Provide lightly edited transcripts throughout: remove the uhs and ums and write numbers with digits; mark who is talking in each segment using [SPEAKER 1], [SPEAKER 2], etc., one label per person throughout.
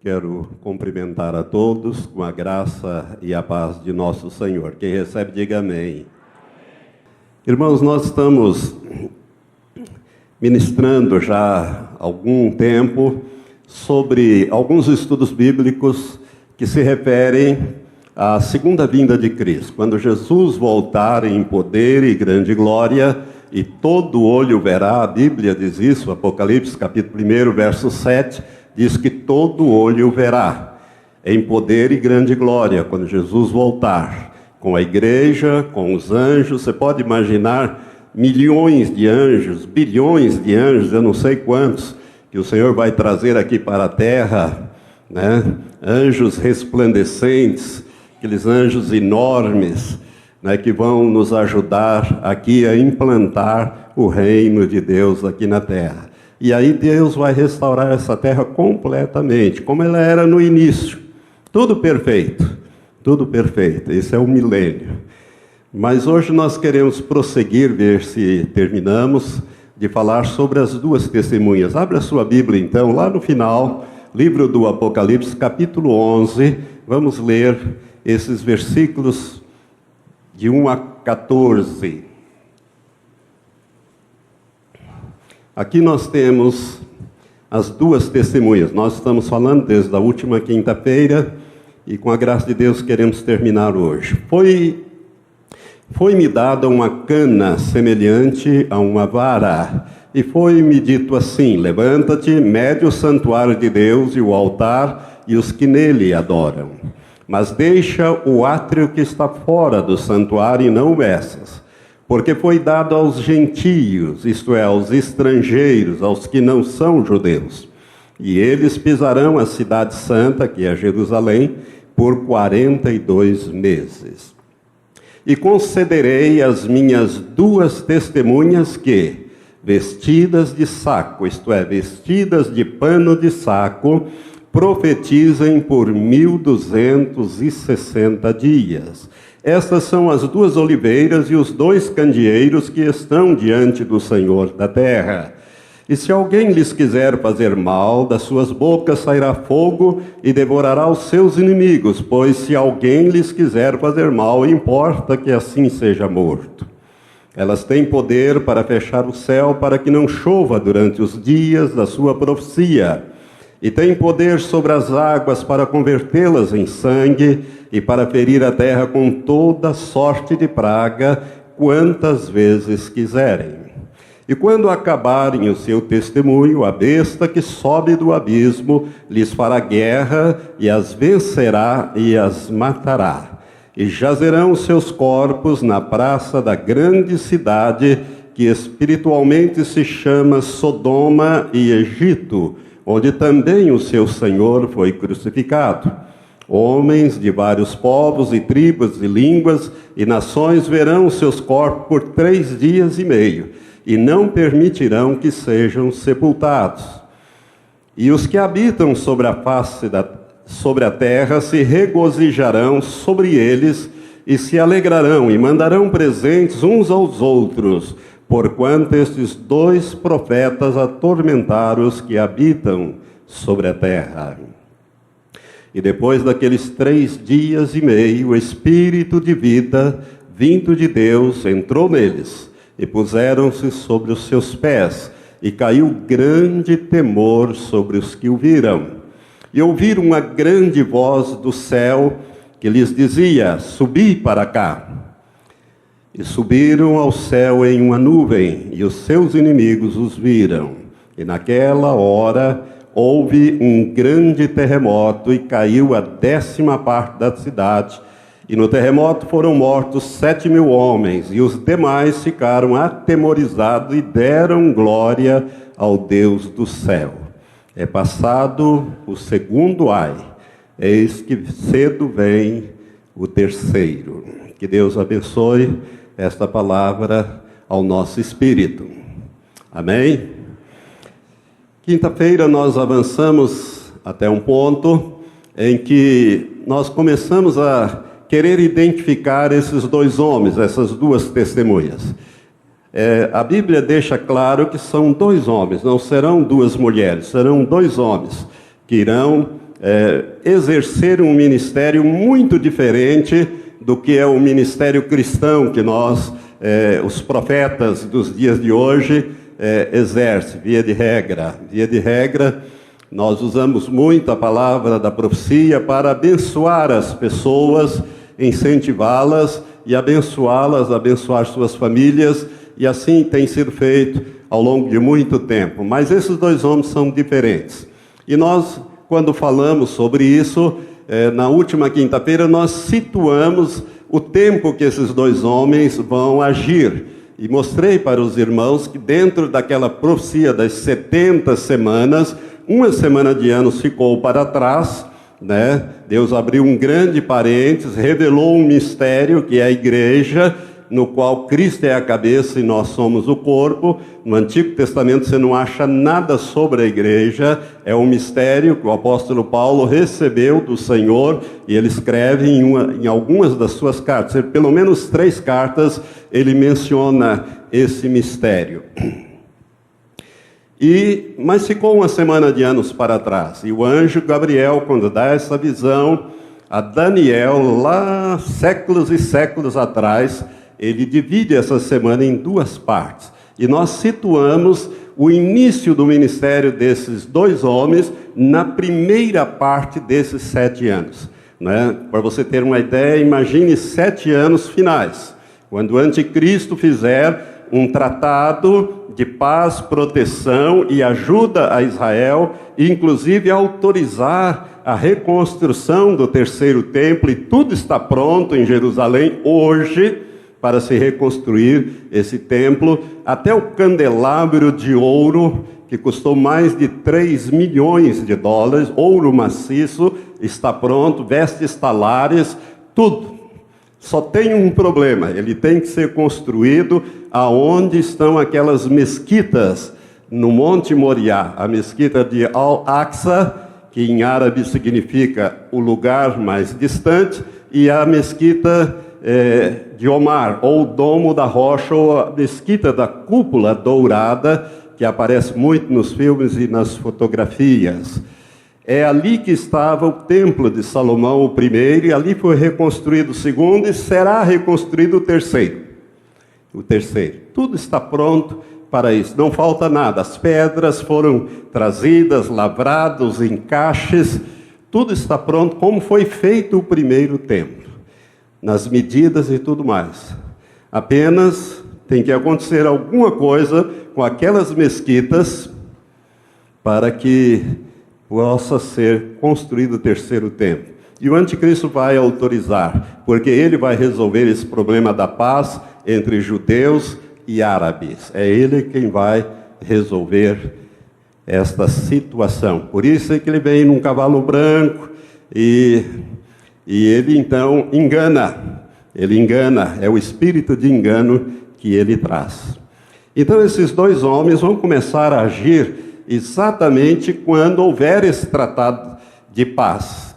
[SPEAKER 1] quero cumprimentar a todos com a graça e a paz de nosso Senhor. Quem recebe, diga amém. Irmãos, nós estamos ministrando já há algum tempo sobre alguns estudos bíblicos que se referem à segunda vinda de Cristo. Quando Jesus voltar em poder e grande glória, e todo olho verá, a Bíblia diz isso, Apocalipse capítulo 1, verso 7, diz que todo olho verá em poder e grande glória, quando Jesus voltar, com a igreja, com os anjos. Você pode imaginar milhões de anjos, bilhões de anjos, eu não sei quantos, que o Senhor vai trazer aqui para a terra, né? Anjos resplandecentes, aqueles anjos enormes, né, que vão nos ajudar aqui a implantar o reino de Deus aqui na terra. E aí Deus vai restaurar essa terra completamente, como ela era no início. Tudo perfeito, tudo perfeito. Esse é o milênio. Mas hoje nós queremos prosseguir, ver se terminamos de falar sobre as duas testemunhas. Abra a sua Bíblia então, lá no final, livro do Apocalipse, capítulo 11. Vamos ler esses versículos de 1 a 14. Aqui nós temos as duas testemunhas. Nós estamos falando desde a última quinta-feira e com a graça de Deus queremos terminar hoje. Foi-me dada uma cana semelhante a uma vara, e foi-me dito assim: levanta-te, mede o santuário de Deus e o altar e os que nele adoram. Mas deixa o átrio que está fora do santuário e não o meças, porque foi dado aos gentios, isto é, aos estrangeiros, aos que não são judeus. E eles pisarão a cidade santa, que é Jerusalém, por 42 meses. E concederei às minhas duas testemunhas que, vestidas de saco, isto é, vestidas de pano de saco, profetizem por 1260 dias. Estas são as duas oliveiras e os dois candeeiros que estão diante do Senhor da terra. E se alguém lhes quiser fazer mal, das suas bocas sairá fogo e devorará os seus inimigos, pois se alguém lhes quiser fazer mal, importa que assim seja morto. Elas têm poder para fechar o céu para que não chova durante os dias da sua profecia, e têm poder sobre as águas para convertê-las em sangue e para ferir a terra com toda sorte de praga, quantas vezes quiserem. E quando acabarem o seu testemunho, a besta que sobe do abismo lhes fará guerra e as vencerá e as matará. E jazerão seus corpos na praça da grande cidade, que espiritualmente se chama Sodoma e Egito, onde também o seu Senhor foi crucificado. Homens de vários povos e tribos e línguas e nações verão os seus corpos por 3 dias e meio, e não permitirão que sejam sepultados. E os que habitam sobre a face sobre a terra se regozijarão sobre eles e se alegrarão e mandarão presentes uns aos outros, porquanto estes dois profetas atormentaram os que habitam sobre a terra. E depois daqueles 3 dias e meio, o Espírito de vida, vindo de Deus, entrou neles, e puseram-se sobre os seus pés, e caiu grande temor sobre os que o viram. E ouviram uma grande voz do céu, que lhes dizia: subi para cá. E subiram ao céu em uma nuvem, e os seus inimigos os viram. E naquela hora houve um grande terremoto, e caiu a 10ª parte da cidade. E no terremoto foram mortos 7.000 homens, e os demais ficaram atemorizados e deram glória ao Deus do céu. É passado o segundo ai, eis que cedo vem o terceiro. Que Deus abençoe esta palavra ao nosso espírito. Amém? Quinta-feira nós avançamos até um ponto em que nós começamos a querer identificar esses dois homens, essas duas testemunhas. A Bíblia deixa claro que são 2 homens, não serão 2 mulheres, serão 2 homens que irão exercer um ministério muito diferente do que é o ministério cristão que nós, os profetas dos dias de hoje, exercem, via de regra. Via de regra, nós usamos muito a palavra da profecia para abençoar as pessoas, incentivá-las e abençoá-las, abençoar suas famílias, e assim tem sido feito ao longo de muito tempo. Mas esses dois homens são diferentes. E nós, quando falamos sobre isso, na última quinta-feira, nós situamos o tempo que esses dois homens vão agir. E mostrei para os irmãos que dentro daquela profecia das 70 semanas, uma semana de anos ficou para trás, né? Deus abriu um grande parênteses, revelou um mistério que é a igreja, no qual Cristo é a cabeça e nós somos o corpo. No Antigo Testamento você não acha nada sobre a igreja, é um mistério que o apóstolo Paulo recebeu do Senhor, e ele escreve em algumas das suas cartas, pelo menos 3 cartas, ele menciona esse mistério. Mas ficou uma semana de anos para trás, e o anjo Gabriel, quando dá essa visão a Daniel, lá séculos e séculos atrás, ele divide essa semana em 2 partes. E nós situamos o início do ministério desses dois homens na primeira parte desses 7 anos. Né? Para você ter uma ideia, imagine 7 anos finais, quando o anticristo fizer um tratado de paz, proteção e ajuda a Israel, e inclusive autorizar a reconstrução do 3º templo, e tudo está pronto em Jerusalém hoje para se reconstruir esse templo, até o candelabro de ouro, que custou mais de 3 milhões de dólares, ouro maciço, está pronto, vestes talares, tudo. Só tem um problema, ele tem que ser construído aonde estão aquelas mesquitas, no Monte Moriá, a mesquita de Al-Aqsa, que em árabe significa o lugar mais distante, e a mesquita de Omar, ou o Domo da Rocha, ou a mesquita da cúpula dourada, que aparece muito nos filmes e nas fotografias. É ali que estava o templo de Salomão, o primeiro, e ali foi reconstruído o segundo, e será reconstruído o terceiro. O terceiro. Tudo está pronto para isso, não falta nada. As pedras foram trazidas, lavradas, encaixes, tudo está pronto, como foi feito o primeiro templo, nas medidas e tudo mais. Apenas tem que acontecer alguma coisa com aquelas mesquitas para que possa ser construído o terceiro templo. E o anticristo vai autorizar, porque ele vai resolver esse problema da paz entre judeus e árabes. É ele quem vai resolver esta situação. Por isso é que ele vem num cavalo branco e ele então engana. Ele engana, é o espírito de engano que ele traz. Então esses dois homens vão começar a agir exatamente quando houver esse tratado de paz,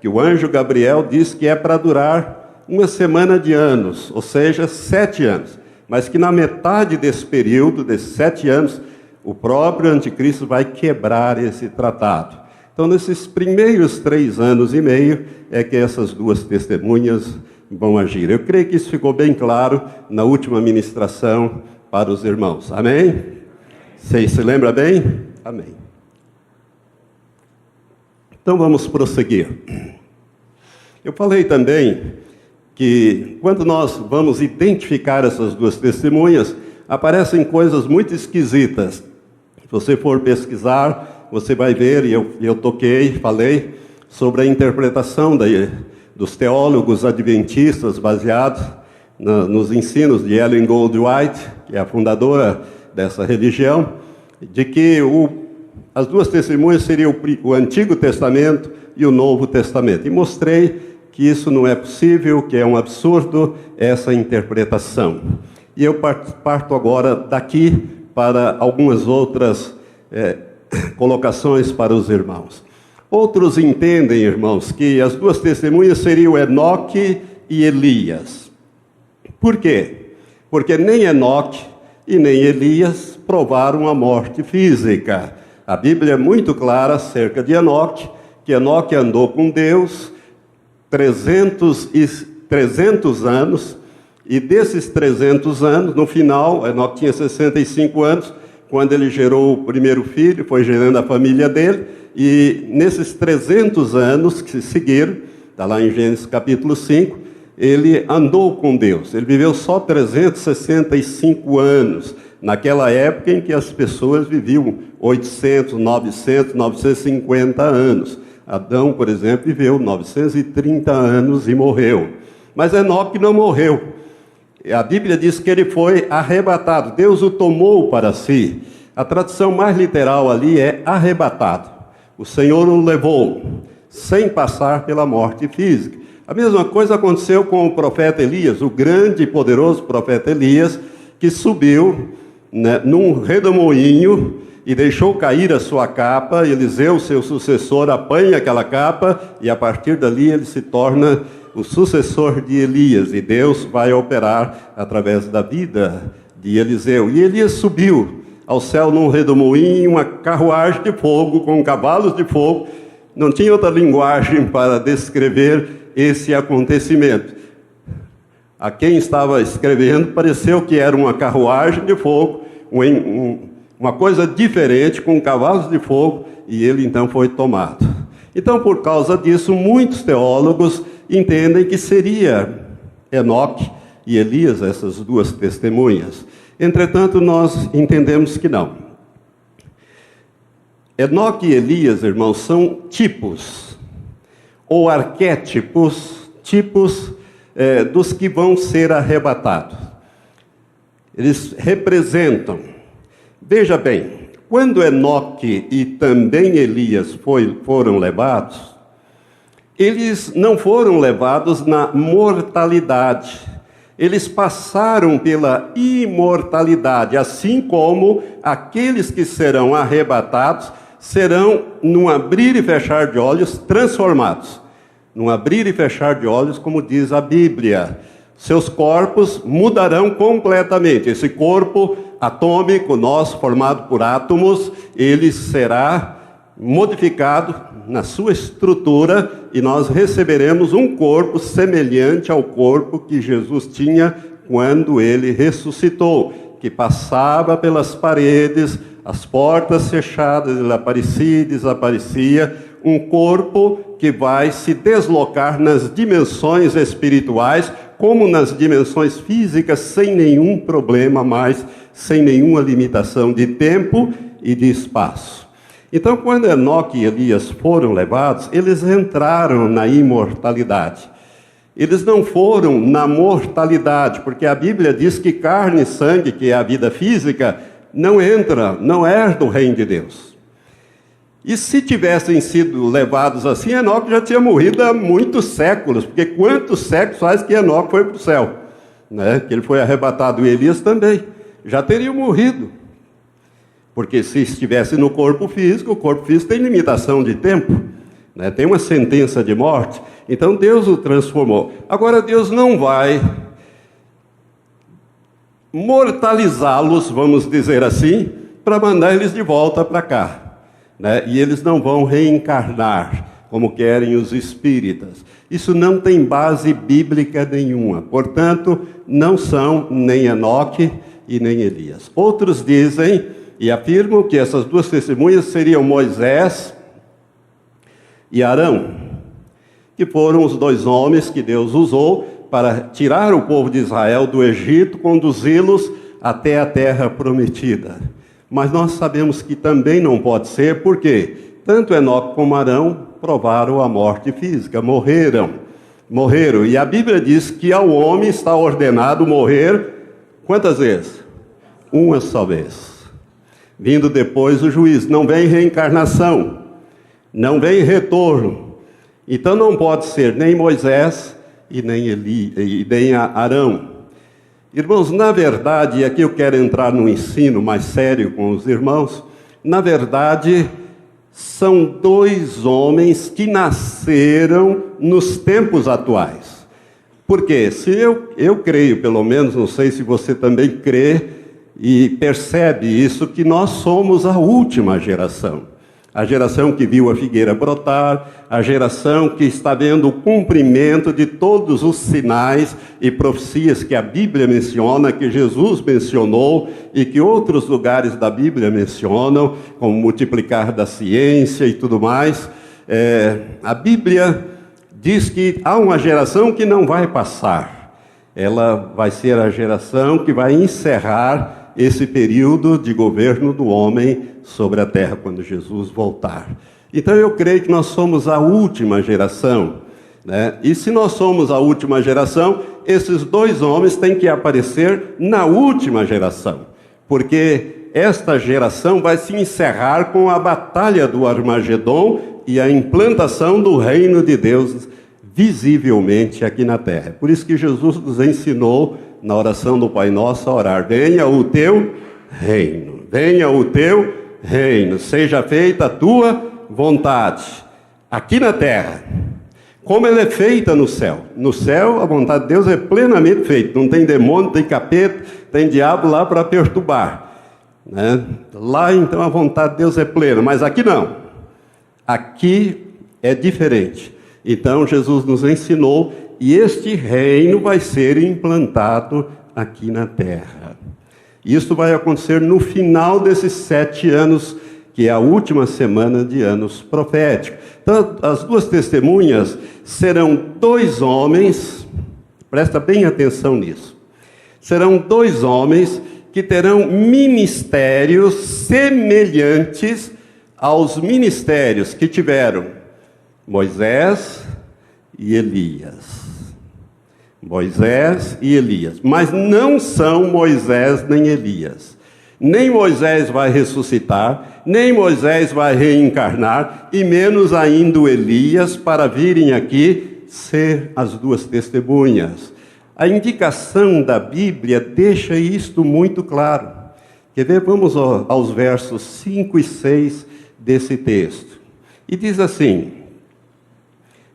[SPEAKER 1] que o anjo Gabriel diz que é para durar uma semana de anos, ou seja, 7 anos. Mas que na metade desse período, desses 7 anos, o próprio anticristo vai quebrar esse tratado. Então, nesses primeiros 3 anos e meio, é que essas 2 testemunhas vão agir. Eu creio que isso ficou bem claro na última ministração para os irmãos. Amém? Vocês se lembram bem? Amém. Então vamos prosseguir. Eu falei também que quando nós vamos identificar essas 2 testemunhas, aparecem coisas muito esquisitas. Se você for pesquisar, você vai ver, e eu falei sobre a interpretação dos teólogos adventistas baseados nos ensinos de Ellen Goldwhite, que é a fundadora dessa religião, de que as 2 testemunhas seriam o Antigo Testamento e o Novo Testamento. E mostrei que isso não é possível, que é um absurdo essa interpretação. E eu parto agora daqui para algumas outras colocações para os irmãos. Outros entendem, irmãos, que as 2 testemunhas seriam Enoque e Elias. Por quê? Porque nem Enoque e nem Elias provaram a morte física. A Bíblia é muito clara acerca de Enoque, que Enoque andou com Deus 300 anos, e desses 300 anos, no final, Enoque tinha 65 anos, quando ele gerou o primeiro filho, foi gerando a família dele, e nesses 300 anos que se seguiram, está lá em Gênesis capítulo 5, ele andou com Deus. Ele viveu só 365 anos, naquela época em que as pessoas viviam 800, 900, 950 anos. Adão, por exemplo, viveu 930 anos e morreu. Mas Enoque não morreu. A Bíblia diz que ele foi arrebatado. Deus o tomou para si. A tradução mais literal ali é arrebatado. O Senhor o levou, sem passar pela morte física. A mesma coisa aconteceu com o profeta Elias, o grande e poderoso profeta Elias, que subiu, né, num redemoinho e deixou cair a sua capa. Eliseu, seu sucessor, apanha aquela capa e a partir dali ele se torna o sucessor de Elias, e Deus vai operar através da vida de Eliseu. E Elias subiu ao céu num redemoinho, uma carruagem de fogo com cavalos de fogo. Não tinha outra linguagem para descrever esse acontecimento. A quem estava escrevendo pareceu que era uma carruagem de fogo, uma coisa diferente, com cavalos de fogo, e ele então foi tomado. Então, por causa disso, muitos teólogos entendem que seria Enoque e Elias, essas duas testemunhas. Entretanto, nós entendemos que não. Enoque e Elias, irmãos, são tipos, ou arquétipos, tipos dos que vão ser arrebatados. Eles representam. Veja bem, quando Enoque e também Elias foram levados, eles não foram levados na mortalidade. Eles passaram pela imortalidade, assim como aqueles que serão arrebatados serão, num abrir e fechar de olhos, transformados. Num abrir e fechar de olhos, como diz a Bíblia. Seus corpos mudarão completamente. Esse corpo atômico nosso, formado por átomos, ele será modificado na sua estrutura e nós receberemos um corpo semelhante ao corpo que Jesus tinha quando ele ressuscitou, que passava pelas paredes, as portas fechadas, ele aparecia e desaparecia, um corpo que vai se deslocar nas dimensões espirituais, como nas dimensões físicas, sem nenhum problema mais, sem nenhuma limitação de tempo e de espaço. Então, quando Enoque e Elias foram levados, eles entraram na imortalidade. Eles não foram na mortalidade, porque a Bíblia diz que carne e sangue, que é a vida física, não herda o reino de Deus. E se tivessem sido levados assim, Enoque já tinha morrido há muitos séculos, porque quantos séculos faz que Enoque foi para o céu? Né? Que ele foi arrebatado, e Elias também. Já teriam morrido. Porque se estivesse no corpo físico, o corpo físico tem limitação de tempo, né? Tem uma sentença de morte. Então Deus o transformou. Agora Deus não vai mortalizá-los, vamos dizer assim, para mandar eles de volta para cá, né? E eles não vão reencarnar, como querem os espíritas. Isso não tem base bíblica nenhuma. Portanto, não são nem Enoque e nem Elias. Outros dizem e afirmam que essas duas testemunhas seriam Moisés e Arão, que foram os dois homens que Deus usou para tirar o povo de Israel do Egito, conduzi-los até a terra prometida. Mas nós sabemos que também não pode ser, porque tanto Enoque como Arão provaram a morte física, morreram. E a Bíblia diz que ao homem está ordenado morrer quantas vezes? Uma só vez. Vindo depois o juízo. Não vem reencarnação, não vem retorno. Então não pode ser nem Moisés e nem Arão. Irmãos, na verdade, e aqui eu quero entrar num ensino mais sério com os irmãos, na verdade, são dois homens que nasceram nos tempos atuais. Porque se eu creio, pelo menos, não sei se você também crê, e percebe isso, que nós somos a última geração. a geração que viu a figueira brotar, a geração que está vendo o cumprimento de todos os sinais e profecias que a Bíblia menciona, que Jesus mencionou e que outros lugares da Bíblia mencionam, como multiplicar da ciência e tudo mais. A Bíblia diz que há uma geração que não vai passar. Ela vai ser a geração que vai encerrar esse período de governo do homem sobre a terra, quando Jesus voltar. Então eu creio que nós somos a última geração, né? E se nós somos a última geração, esses dois homens têm que aparecer na última geração, porque esta geração vai se encerrar com a batalha do Armagedon e a implantação do reino de Deus visivelmente aqui na terra. Por isso que Jesus nos ensinou na oração do Pai Nosso a orar: venha o teu reino, venha o teu reino, seja feita a tua vontade, aqui na terra, como ela é feita no céu. No céu, a vontade de Deus é plenamente feita, não tem demônio, tem capeta, tem diabo lá para perturbar, né? Lá, então, a vontade de Deus é plena, mas aqui não, aqui é diferente. Então, Jesus nos ensinou, e este reino vai ser implantado aqui na terra. Isso vai acontecer no final desses 7 anos, que é a última semana de anos proféticos. Então, as duas testemunhas serão 2 homens, presta bem atenção nisso, serão 2 homens que terão ministérios semelhantes aos ministérios que tiveram Moisés e Elias. Moisés e Elias, mas não são Moisés nem Elias. Nem Moisés vai ressuscitar, nem Moisés vai reencarnar, e menos ainda o Elias para virem aqui ser as duas testemunhas. A indicação da Bíblia deixa isto muito claro. Quer ver? Vamos aos versos 5 e 6 desse texto. E diz assim,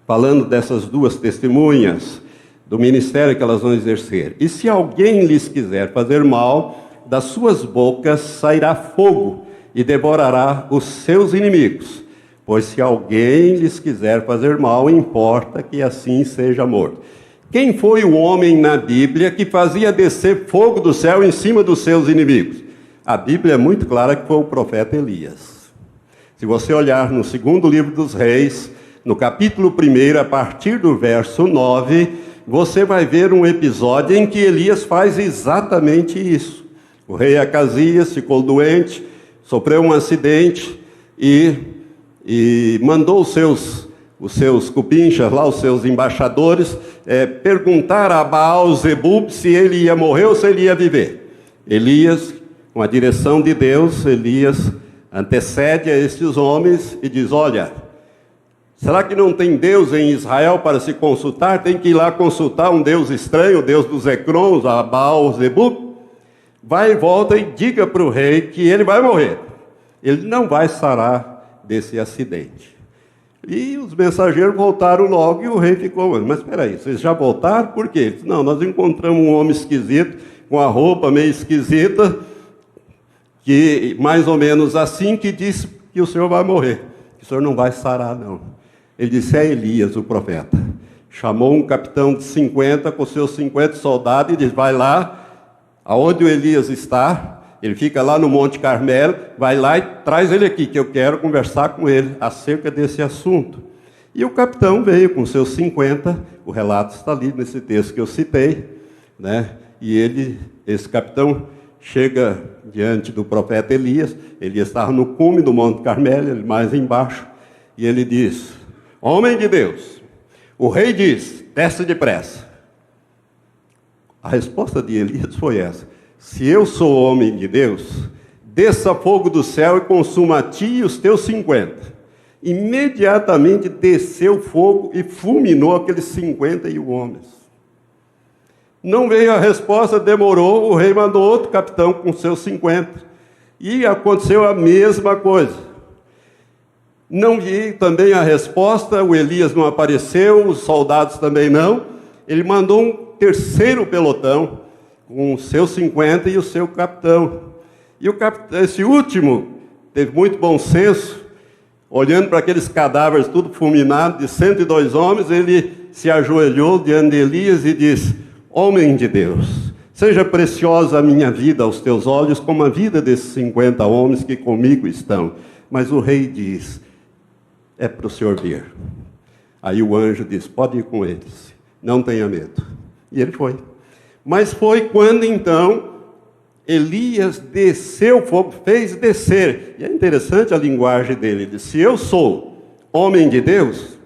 [SPEAKER 1] falando dessas duas testemunhas, do ministério que elas vão exercer: e se alguém lhes quiser fazer mal, das suas bocas sairá fogo e devorará os seus inimigos. Pois se alguém lhes quiser fazer mal, importa que assim seja morto. Quem foi o homem na Bíblia que fazia descer fogo do céu em cima dos seus inimigos? A Bíblia é muito clara que foi o profeta Elias. Se você olhar no 2º livro dos Reis, no capítulo 1, a partir do verso 9, você vai ver um episódio em que Elias faz exatamente isso. O rei Acasias ficou doente, sofreu um acidente e mandou os seus cupinchas lá, os seus embaixadores, perguntar a Baal-zebub se ele ia morrer ou se ele ia viver. Elias, com a direção de Deus, Elias antecede a estes homens e diz: olha, será que não tem Deus em Israel para se consultar? Tem que ir lá consultar um Deus estranho, o Deus dos Ecrons, a Baal-zebub? Vai e volta e diga para o rei que ele vai morrer. Ele não vai sarar desse acidente. E os mensageiros voltaram logo e o rei ficou: mas espera aí, vocês já voltaram? Por quê? Ele disse: não, nós encontramos um homem esquisito, com a roupa meio esquisita, que mais ou menos assim, que disse que o senhor vai morrer, que o senhor não vai sarar não. Ele disse: é Elias, o profeta. Chamou um capitão de 50 com seus 50 soldados e disse: vai lá, aonde o Elias está, ele fica lá no Monte Carmelo, vai lá e traz ele aqui, que eu quero conversar com ele acerca desse assunto. E o capitão veio com seus 50, o relato está ali nesse texto que eu citei, né? E esse capitão chega diante do profeta Elias. Elias estava no cume do Monte Carmelo, ele mais embaixo, e ele diz: homem de Deus, o rei diz, desce depressa. A resposta de Elias foi essa: se eu sou homem de Deus, desça fogo do céu e consuma a ti e os teus 50. Imediatamente desceu fogo e fulminou aqueles 51 homens. Não veio a resposta, demorou, o rei mandou outro capitão com seus 50. E aconteceu a mesma coisa. Não vi também a resposta, o Elias não apareceu, os soldados também não. Ele mandou um terceiro pelotão, com os seus 50 e o seu capitão. E esse último teve muito bom senso, olhando para aqueles cadáveres tudo fulminados, de 102 homens, ele se ajoelhou diante de Elias e disse: homem de Deus, seja preciosa a minha vida aos teus olhos, como a vida desses 50 homens que comigo estão. Mas o rei diz: é para o senhor vir. Aí o anjo diz: pode ir com eles, não tenha medo. E ele foi. Mas foi quando então Elias desceu fogo, fez descer. E é interessante a linguagem dele. Ele disse: se eu sou homem de Deus,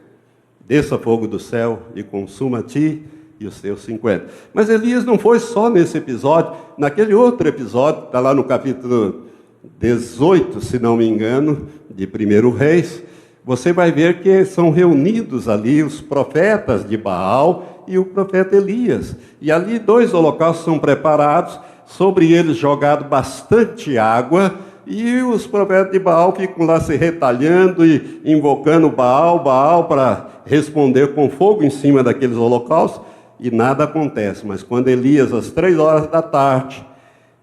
[SPEAKER 1] desça fogo do céu e consuma a ti e os teus 50. Mas Elias não foi só nesse episódio. Naquele outro episódio, está lá no capítulo 18, se não me engano, de 1 Reis, você vai ver que são reunidos ali os profetas de Baal e o profeta Elias. E ali 2 holocaustos são preparados, sobre eles jogado bastante água, e os profetas de Baal ficam lá se retalhando e invocando Baal para responder com fogo em cima daqueles holocaustos, e nada acontece. Mas quando Elias, às 3 horas da tarde,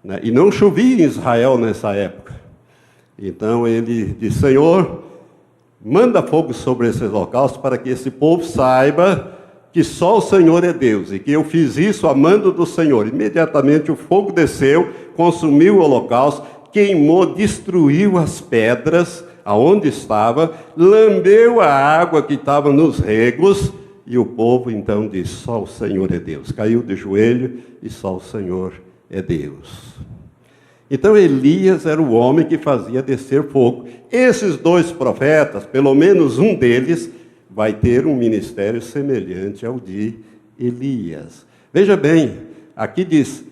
[SPEAKER 1] né, e não chovia em Israel nessa época, então ele disse: Senhor, manda fogo sobre esses holocaustos para que esse povo saiba que só o Senhor é Deus, e que eu fiz isso a mando do Senhor. Imediatamente o fogo desceu, consumiu o holocausto, queimou, destruiu as pedras aonde estava, lambeu a água que estava nos regos, e o povo então disse: só o Senhor é Deus. Caiu de joelho e só o Senhor é Deus. Então Elias era o homem que fazia descer fogo. Esses 2 profetas, pelo menos um deles, vai ter um ministério semelhante ao de Elias. Veja bem, aqui diz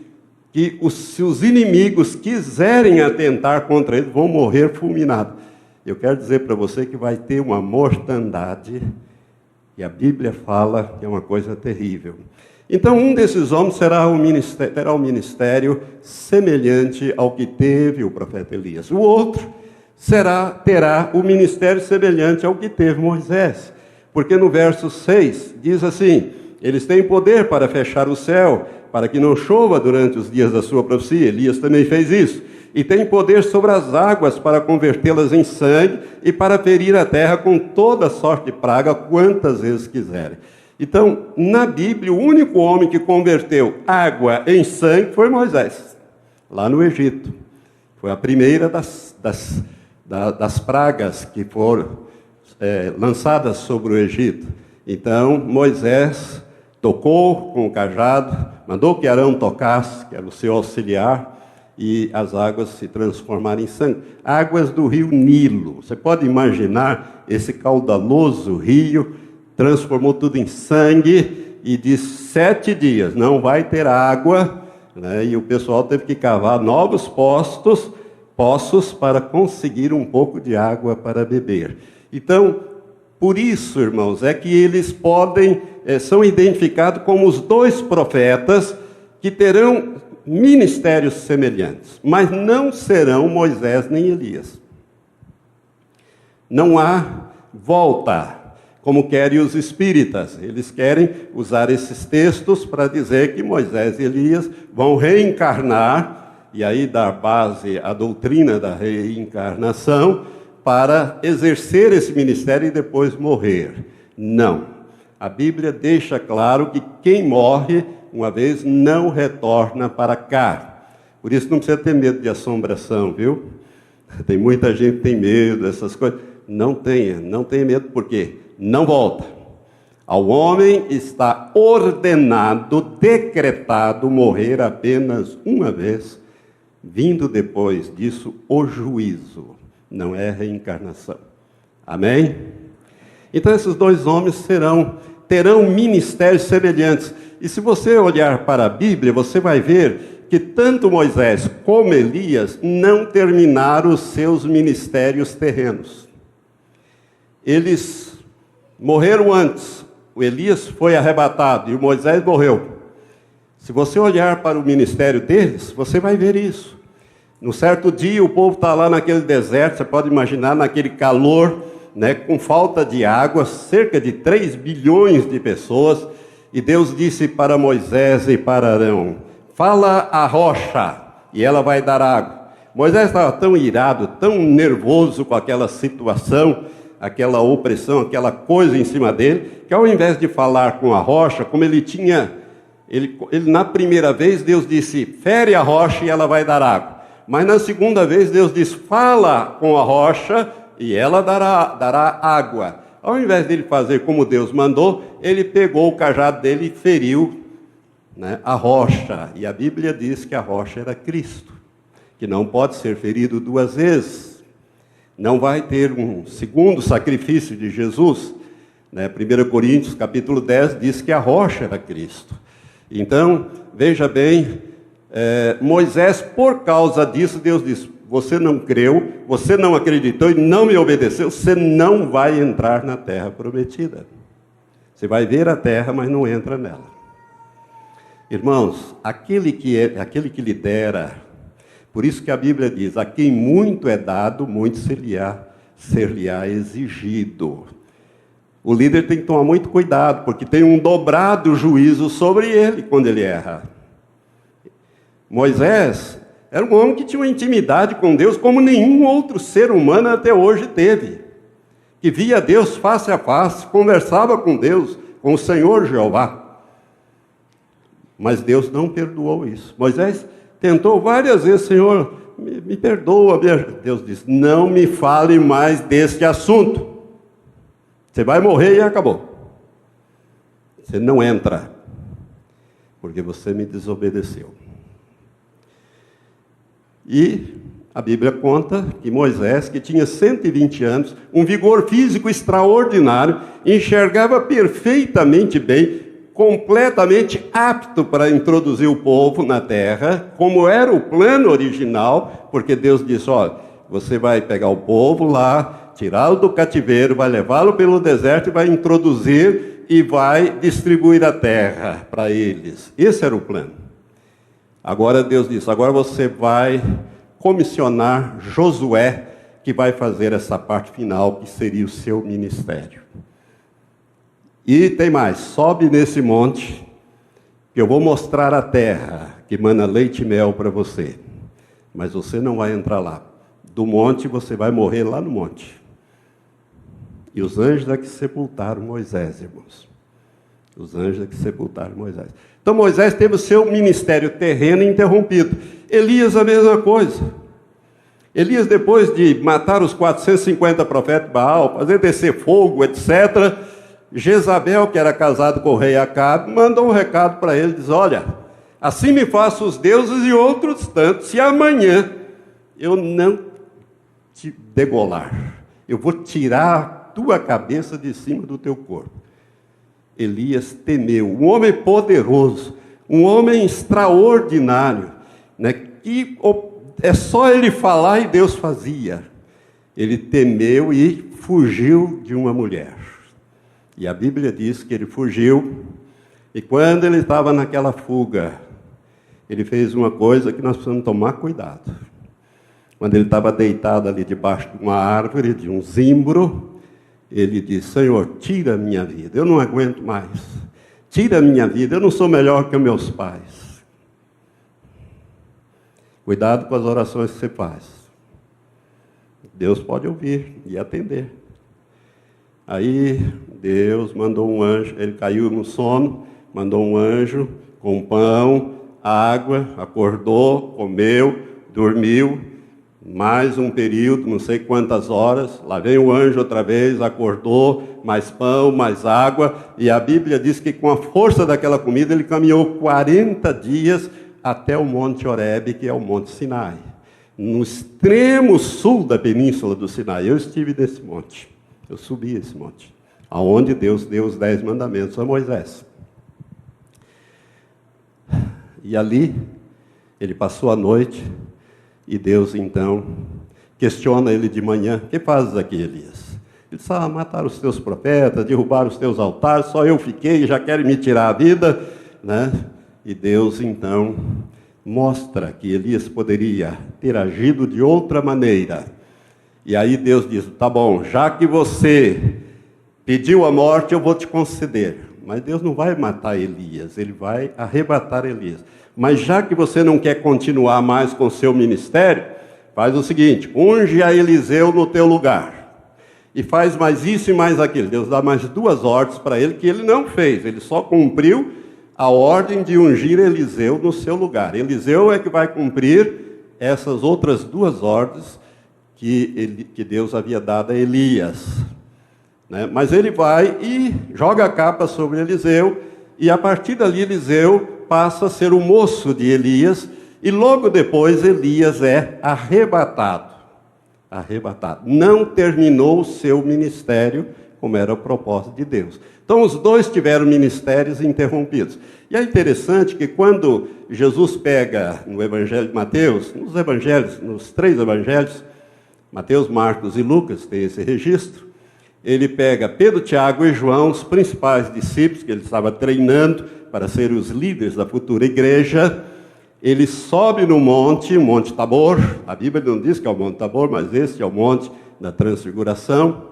[SPEAKER 1] que se os inimigos quiserem atentar contra ele, vão morrer fulminados. Eu quero dizer para você que vai ter uma mortandade, e a Bíblia fala que é uma coisa terrível. Então um desses homens terá um ministério semelhante ao que teve o profeta Elias. O outro terá o ministério semelhante ao que teve Moisés. Porque no verso 6 diz assim: eles têm poder para fechar o céu, para que não chova durante os dias da sua profecia. Elias também fez isso. E tem poder sobre as águas para convertê-las em sangue e para ferir a terra com toda sorte de praga, quantas vezes quiserem. Então, na Bíblia, o único homem que converteu água em sangue foi Moisés, lá no Egito. Foi a primeira das pragas que foram lançadas sobre o Egito. Então Moisés tocou com o cajado, mandou que Arão tocasse, que era o seu auxiliar, e as águas se transformaram em sangue. Águas do rio Nilo. Você pode imaginar esse caudaloso rio, transformou tudo em sangue, e de 7 dias não vai ter água, né? E o pessoal teve que cavar novos poços para conseguir um pouco de água para beber. Então, por isso, irmãos, é que eles são identificados como os 2 profetas que terão ministérios semelhantes, mas não serão Moisés nem Elias. Não há volta, como querem os espíritas. Eles querem usar esses textos para dizer que Moisés e Elias vão reencarnar, e aí dar base à doutrina da reencarnação, para exercer esse ministério e depois morrer. Não. A Bíblia deixa claro que quem morre uma vez não retorna para cá. Por isso não precisa ter medo de assombração, viu? Tem muita gente que tem medo dessas coisas. Não tenha medo, porque não volta. Ao homem está ordenado, decretado morrer apenas uma vez, vindo depois disso o juízo. Não é reencarnação. Amém? Então esses 2 homens terão ministérios semelhantes. E se você olhar para a Bíblia, você vai ver que tanto Moisés como Elias não terminaram os seus ministérios terrenos. Eles morreram antes. O Elias foi arrebatado e o Moisés morreu. Se você olhar para o ministério deles, você vai ver isso. No certo dia, o povo está lá naquele deserto, você pode imaginar, naquele calor, né, com falta de água, cerca de 3 bilhões de pessoas, e Deus disse para Moisés e para Arão: fala a rocha, e ela vai dar água. Moisés estava tão irado, tão nervoso com aquela situação, aquela opressão, aquela coisa em cima dele, que ao invés de falar com a rocha, como ele tinha, ele na primeira vez Deus disse, fere a rocha e ela vai dar água. Mas na segunda vez Deus diz, fala com a rocha e ela dará água. Ao invés dele fazer como Deus mandou, ele pegou o cajado dele e feriu, né, a rocha. E a Bíblia diz que a rocha era Cristo, que não pode ser ferido duas vezes. Não vai ter um segundo sacrifício de Jesus. Né? 1 Coríntios capítulo 10 diz que a rocha era Cristo. Então, veja bem, Moisés, por causa disso, Deus disse, você não creu, você não acreditou e não me obedeceu, você não vai entrar na terra prometida. Você vai ver a terra, mas não entra nela. Irmãos, aquele que lidera, por isso que a Bíblia diz, a quem muito é dado, muito ser-lhe-á exigido. O líder tem que tomar muito cuidado, porque tem um dobrado juízo sobre ele quando ele erra. Moisés era um homem que tinha uma intimidade com Deus como nenhum outro ser humano até hoje teve. Que via Deus face a face, conversava com Deus, com o Senhor Jeová. Mas Deus não perdoou isso. Moisés tentou várias vezes, Senhor, me perdoa. Deus disse, não me fale mais deste assunto. Você vai morrer e acabou. Você não entra, porque você me desobedeceu. E a Bíblia conta que Moisés, que tinha 120 anos, um vigor físico extraordinário, enxergava perfeitamente bem, completamente apto para introduzir o povo na terra, como era o plano original, porque Deus disse, olha, você vai pegar o povo lá, tirá-lo do cativeiro, vai levá-lo pelo deserto e vai introduzir e vai distribuir a terra para eles. Esse era o plano. Agora Deus disse, agora você vai comissionar Josué, que vai fazer essa parte final, que seria o seu ministério. E tem mais, sobe nesse monte, que eu vou mostrar a terra, que mana leite e mel para você. Mas você não vai entrar lá. Do monte você vai morrer lá no monte. E os anjos é que sepultaram Moisés, irmãos. Os anjos é que sepultaram Moisés. Então Moisés teve o seu ministério terreno interrompido. Elias a mesma coisa. Elias, depois de matar os 450 profetas de Baal, fazer descer fogo, etc., Jezabel, que era casado com o rei Acabe, mandou um recado para ele, diz, olha, assim me faço os deuses e outros tantos, se amanhã eu não te degolar, eu vou tirar a tua cabeça de cima do teu corpo. Elias temeu, um homem poderoso, um homem extraordinário, né, que é só ele falar e Deus fazia. Ele temeu e fugiu de uma mulher. E a Bíblia diz que ele fugiu, e quando ele estava naquela fuga, ele fez uma coisa que nós precisamos tomar cuidado. Quando ele estava deitado ali debaixo de uma árvore, de um zimbro, ele disse, Senhor, tira a minha vida, eu não aguento mais. Tira a minha vida, eu não sou melhor que os meus pais. Cuidado com as orações que você faz. Deus pode ouvir e atender. Aí Deus mandou um anjo, ele caiu no sono, mandou um anjo com pão, água, acordou, comeu, dormiu. Mais um período, não sei quantas horas, lá vem o anjo outra vez, acordou, mais pão, mais água, e a Bíblia diz que com a força daquela comida ele caminhou 40 dias até o Monte Horebe, que é o Monte Sinai, no extremo sul da península do Sinai. Eu estive nesse monte, eu subi esse monte, aonde Deus deu os 10 mandamentos a Moisés. E ali, ele passou a noite. E Deus, então, questiona ele de manhã, o que fazes aqui, Elias? Ele disse, mataram os teus profetas, derrubaram os teus altares, só eu fiquei, já querem me tirar a vida, né? E Deus, então, mostra que Elias poderia ter agido de outra maneira. E aí Deus diz, tá bom, já que você pediu a morte, eu vou te conceder. Mas Deus não vai matar Elias, ele vai arrebatar Elias. Mas já que você não quer continuar mais com o seu ministério, faz o seguinte, unge a Eliseu no teu lugar. e faz mais isso e mais aquilo. Deus dá mais 2 ordens para ele que ele não fez, ele só cumpriu a ordem de ungir Eliseu no seu lugar. Eliseu é que vai cumprir essas outras 2 ordens que Deus havia dado a Elias. Mas ele vai e joga a capa sobre Eliseu, e a partir dali Eliseu passa a ser o moço de Elias, e logo depois Elias é arrebatado. Não terminou o seu ministério como era o propósito de Deus. Então os dois tiveram ministérios interrompidos. E é interessante que quando Jesus pega no Evangelho de Mateus, nos 3 evangelhos, Mateus, Marcos e Lucas, tem esse registro, ele pega Pedro, Tiago e João, os principais discípulos que ele estava treinando para serem os líderes da futura igreja. Ele sobe no monte, o Monte Tabor. A Bíblia não diz que é o Monte Tabor, mas este é o Monte da Transfiguração.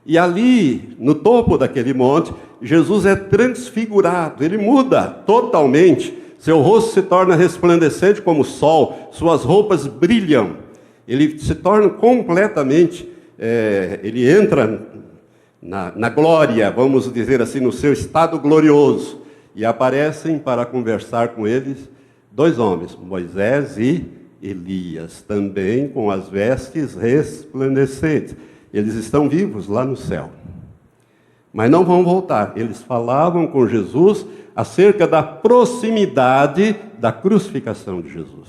[SPEAKER 1] E ali, no topo daquele monte, Jesus é transfigurado, ele muda totalmente. Seu rosto se torna resplandecente como o sol, suas roupas brilham. Ele se torna completamente, ele entra na glória, vamos dizer assim, no seu estado glorioso. E aparecem para conversar com eles 2 homens, Moisés e Elias, também com as vestes resplandecentes. Eles estão vivos lá no céu, mas não vão voltar. Eles falavam com Jesus acerca da proximidade da crucificação de Jesus.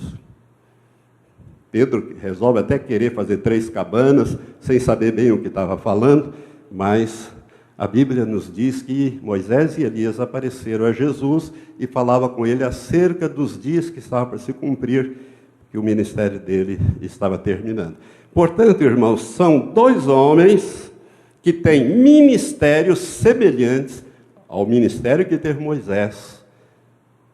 [SPEAKER 1] Pedro resolve até querer fazer 3 cabanas, sem saber bem o que estava falando, mas a Bíblia nos diz que Moisés e Elias apareceram a Jesus e falavam com ele acerca dos dias que estavam para se cumprir, que o ministério dele estava terminando. Portanto, irmãos, são 2 homens que têm ministérios semelhantes ao ministério que teve Moisés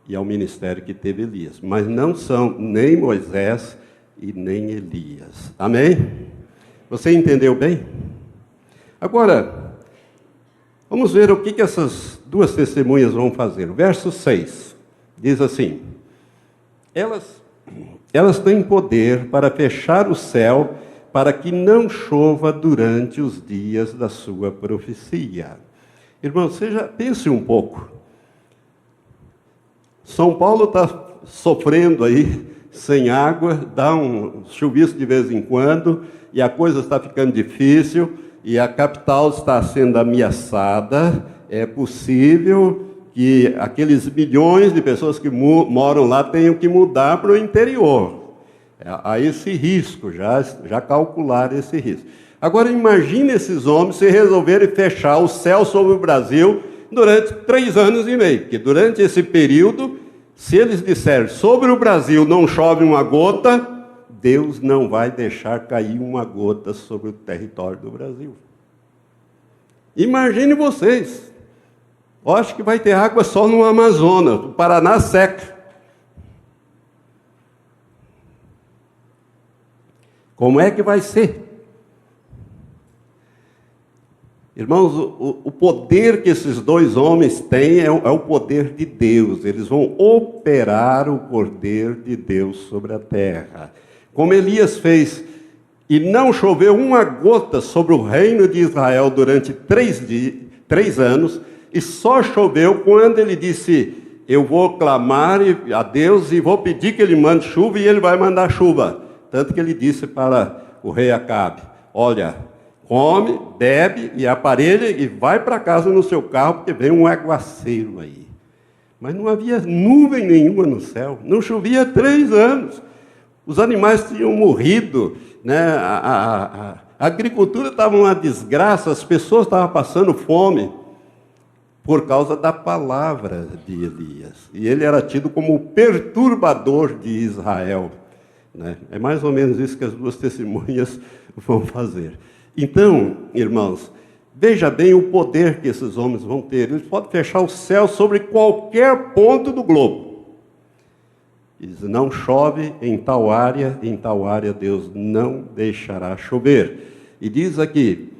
[SPEAKER 1] e ao ministério que teve Elias, mas não são nem Moisés e nem Elias. Amém? Você entendeu bem? Agora, vamos ver o que essas 2 testemunhas vão fazer. O verso 6 diz assim: Elas têm poder para fechar o céu, para que não chova durante os dias da sua profecia. Irmão, você já pense um pouco. São Paulo está sofrendo aí, sem água, dá um chuvisco de vez em quando, e a coisa está ficando difícil, e a capital está sendo ameaçada. É possível que aqueles milhões de pessoas que moram lá tenham que mudar para o interior. Há esse risco, já calcularam esse risco. Agora imagine esses homens se resolverem fechar o céu sobre o Brasil durante 3 anos e meio, porque durante esse período, se eles disserem sobre o Brasil não chove uma gota, Deus não vai deixar cair uma gota sobre o território do Brasil. Imagine vocês, eu acho que vai ter água só no Amazonas, o Paraná seca. Como é que vai ser? Irmãos, o poder que esses 2 homens têm é o poder de Deus. Eles vão operar o poder de Deus sobre a terra. Como Elias fez, e não choveu uma gota sobre o reino de Israel durante 3 anos, e só choveu quando ele disse: eu vou clamar a Deus e vou pedir que ele mande chuva, e ele vai mandar chuva. Tanto que ele disse para o rei Acabe: olha, come, bebe e aparelha e vai para casa no seu carro, porque vem um aguaceiro aí. Mas não havia nuvem nenhuma no céu, não chovia 3 anos. Os animais tinham morrido, né? A agricultura estava uma desgraça, as pessoas estavam passando fome por causa da palavra de Elias. E ele era tido como o perturbador de Israel. É mais ou menos isso que as 2 testemunhas vão fazer. Então, irmãos, veja bem o poder que esses homens vão ter. Eles podem fechar o céu sobre qualquer ponto do globo. Diz: não chove em tal área Deus não deixará chover. E diz aqui: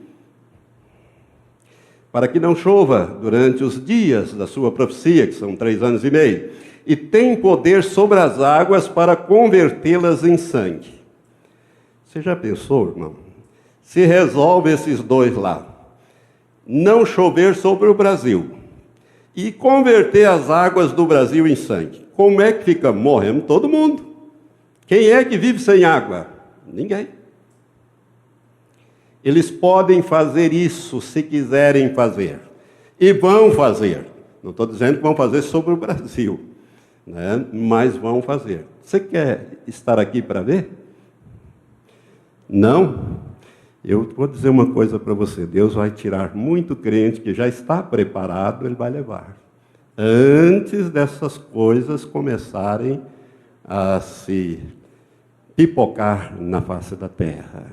[SPEAKER 1] para que não chova durante os dias da sua profecia, que são 3 anos e meio. E tem poder sobre as águas para convertê-las em sangue. Você já pensou, irmão? se resolve esses dois lá. Não chover sobre o Brasil e converter as águas do Brasil em sangue. Como é que fica? Morremos todo mundo. Quem é que vive sem água? Ninguém. Eles podem fazer isso se quiserem fazer. E vão fazer. Não estou dizendo que vão fazer sobre o Brasil, né? Mas vão fazer. Você quer estar aqui para ver? Não? Eu vou dizer uma coisa para você. Deus vai tirar muito crente que já está preparado, Ele vai levar. Antes dessas coisas começarem a se pipocar na face da terra.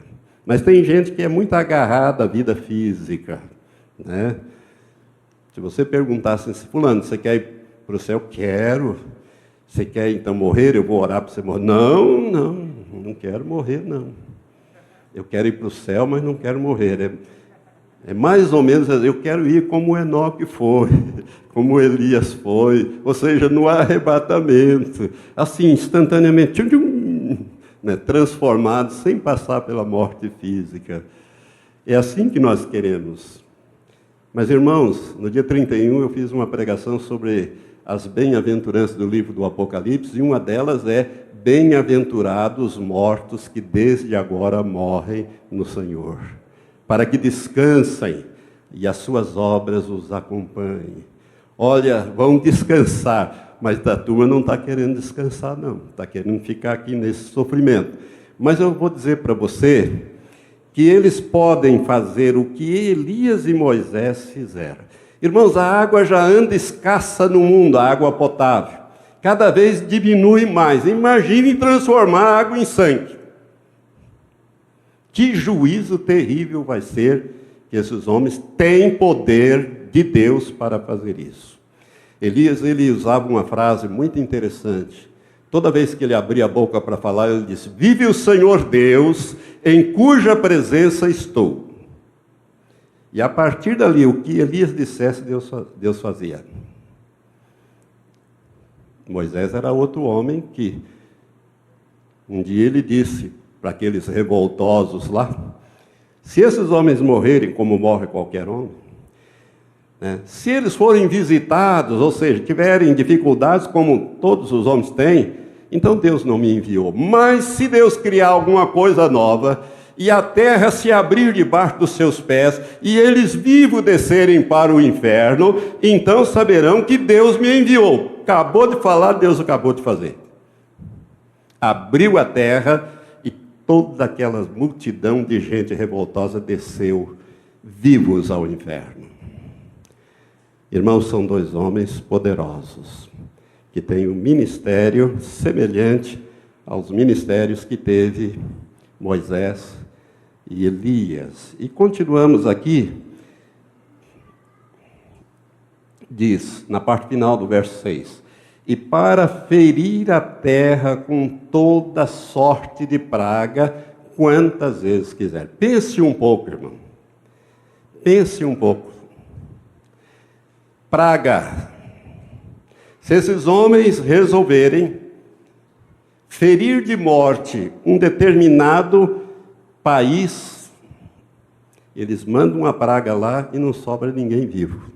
[SPEAKER 1] Mas tem gente que é muito agarrada à vida física, né? Se você perguntasse assim, fulano, você quer ir para o céu? Quero. Você quer então morrer? Eu vou orar para você morrer. Não quero morrer, não. Eu quero ir para o céu, mas não quero morrer. É mais ou menos, eu quero ir como Enoque foi, como Elias foi, ou seja, no arrebatamento, assim, instantaneamente, né, transformado, sem passar pela morte física. É assim que nós queremos. Mas, irmãos, no dia 31 eu fiz uma pregação sobre as bem-aventuranças do livro do Apocalipse, e uma delas é: bem-aventurados os mortos que desde agora morrem no Senhor, para que descansem e as suas obras os acompanhem. Olha, vão descansar, mas a turma não está querendo descansar, não. Está querendo ficar aqui nesse sofrimento. Mas eu vou dizer para você que eles podem fazer o que Elias e Moisés fizeram. Irmãos, a água já anda escassa no mundo, a água potável. Cada vez diminui mais. Imagine transformar a água em sangue. Que juízo terrível vai ser que esses homens têm poder de Deus para fazer isso. Elias, ele usava uma frase muito interessante. Toda vez que ele abria a boca para falar, ele disse: vive o Senhor Deus, em cuja presença estou. E a partir dali, o que Elias dissesse, Deus fazia. Moisés era outro homem que, um dia ele disse para aqueles revoltosos lá: se esses homens morrerem como morre qualquer homem, né, se eles forem visitados, ou seja, tiverem dificuldades como todos os homens têm, então Deus não me enviou. Mas se Deus criar alguma coisa nova, e a terra se abrir debaixo dos seus pés, e eles vivos descerem para o inferno, então saberão que Deus me enviou. Acabou de falar, Deus acabou de fazer. Abriu a terra, e toda aquela multidão de gente revoltosa desceu vivos ao inferno. Irmãos, são dois homens poderosos, que têm um ministério semelhante aos ministérios que teve Moisés e Elias. E continuamos aqui, diz, na parte final do verso 6, e para ferir a terra com toda sorte de praga, quantas vezes quiser. Pense um pouco, irmão. Pense um pouco. Praga. Se esses homens resolverem ferir de morte um determinado país, eles mandam uma praga lá e não sobra ninguém vivo.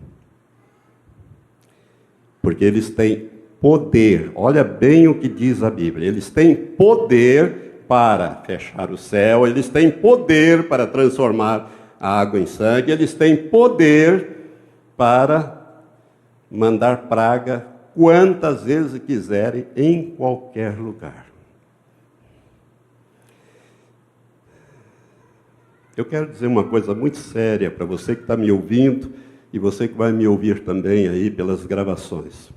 [SPEAKER 1] Porque eles têm poder, olha bem o que diz a Bíblia, eles têm poder para fechar o céu, eles têm poder para transformar a água em sangue, eles têm poder para mandar praga quantas vezes quiserem, em qualquer lugar. Eu quero dizer uma coisa muito séria para você que está me ouvindo e você que vai me ouvir também aí pelas gravações.